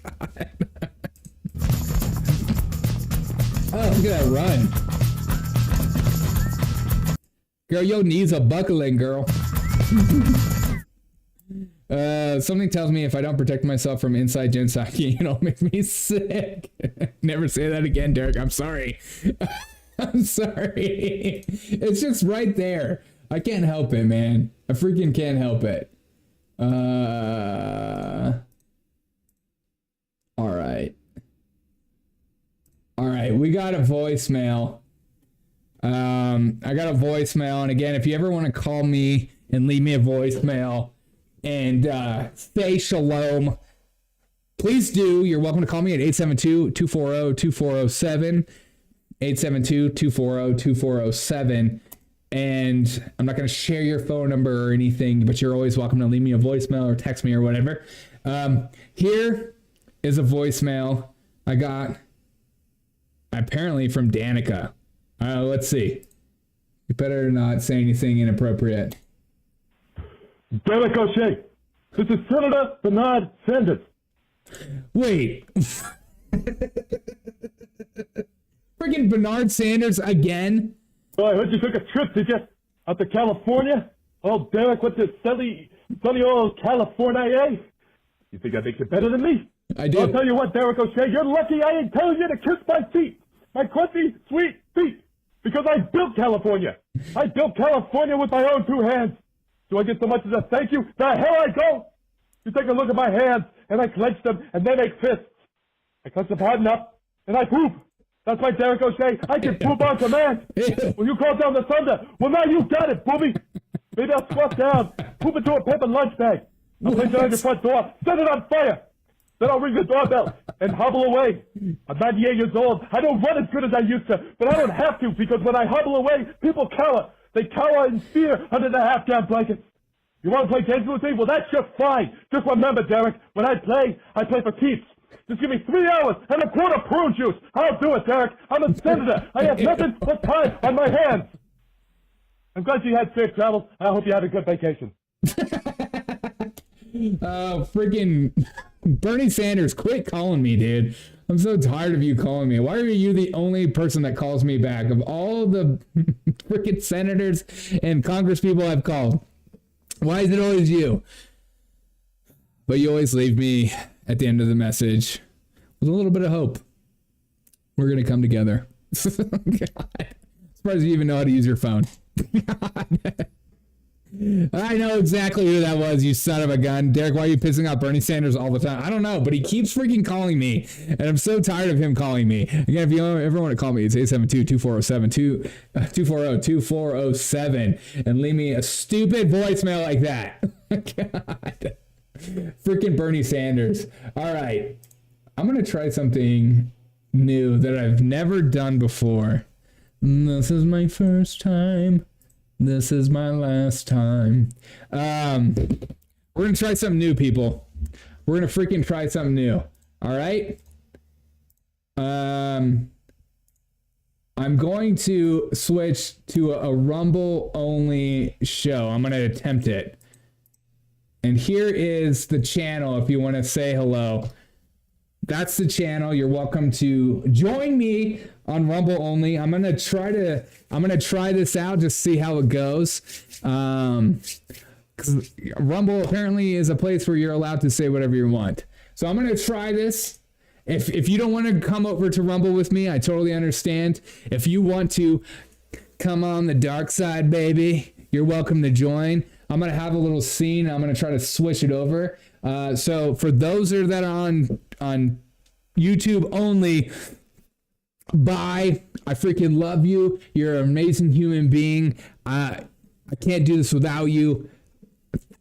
God. Oh, look at that run. Girl, your knees are buckling, girl. Something tells me if I don't protect myself from inside Jen Psaki, it'll make me sick. Never say that again, Derek. I'm sorry. I'm sorry. It's just right there. I can't help it, man. I freaking can't help it. All right, we got a voicemail. I got a voicemail, and again, if you ever want to call me and leave me a voicemail and say shalom, please do. You're welcome to call me at 872-240-2407, 872-240-2407. And I'm not going to share your phone number or anything, but you're always welcome to leave me a voicemail or text me or whatever. Here is a voicemail I got apparently from Danica. Let's see. You better not say anything inappropriate. Derek O'Shea, this is Senator Bernard Sanders. Wait. Friggin' Bernard Sanders again? Oh, I heard you took a trip, did you? Out to California? Oh, Derek, what's this sunny old California, eh? You think I make you better than me? I do. I'll tell you what, Derek O'Shea, you're lucky I ain't telling you to kiss my feet. My crusty, sweet feet. Because I built California. I built California with my own two hands. Do I get so much as a thank you? The hell I don't! You take a look at my hands, and I clench them, and they make fists. I clench them hard enough, and I poop. That's right, Derek O'Shea. I can poop on command. When you call down the thunder, well, now you got it, booby. Maybe I'll squat down, poop into a paper lunch bag. I'll place it on your front door, set it on fire. Then I'll ring the doorbell and hobble away. I'm 98 years old. I don't run as good as I used to, but I don't have to because when I hobble away, people cower. They cower in fear under the half-down blankets. You want to play games with me? Well, that's just fine. Just remember, Derek, when I play for keeps. Just give me 3 hours and a quart of prune juice. I'll do it, Derek. I'm a senator. I have nothing but time on my hands. I'm glad you had safe travels. I hope you had a good vacation. Freaking Bernie Sanders, quit calling me, dude. I'm so tired of you calling me. Why are you the only person that calls me back? Of all the freaking senators and Congress people I've called, why is it always you? But you always leave me at the end of the message with a little bit of hope. We're going to come together. God. Surprised you even know how to use your phone. I know exactly who that was, you son of a gun. Derek, why are you pissing off Bernie Sanders all the time? I don't know, but he keeps freaking calling me, and I'm so tired of him calling me. Again, if you ever want to call me, it's 872-2407, 240-2407, and leave me a stupid voicemail like that. God. Freaking Bernie Sanders. All right. I'm going to try something new that I've never done before. This is my first time. This is my last time. We're going to try something new, people. We're going to freaking try something new. All right? I'm going to switch to a Rumble-only show. I'm going to attempt it. And here is the channel if you want to say hello. That's the channel. You're welcome to join me on Rumble only. I'm gonna try this out, just see how it goes. Because Rumble apparently is a place where you're allowed to say whatever you want. So I'm gonna try this. If you don't want to come over to Rumble with me, I totally understand. If you want to come on the dark side, baby, you're welcome to join. I'm gonna have a little scene. I'm gonna try to switch it over. So for those that are on YouTube only, bye. I freaking love you. You're an amazing human being. I can't do this without you.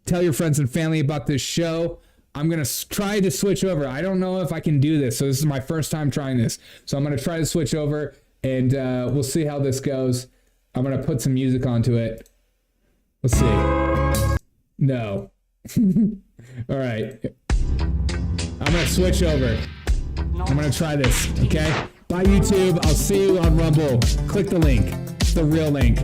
Tell your friends and family about this show. I'm going to try to switch over. I don't know if I can do this. So this is my first time trying this. So I'm going to try to switch over, and we'll see how this goes. I'm going to put some music onto it. Let's see. No. All right. I'm going to switch over. I'm going to try this, okay? Bye, YouTube. I'll see you on Rumble. Click the link. It's the real link.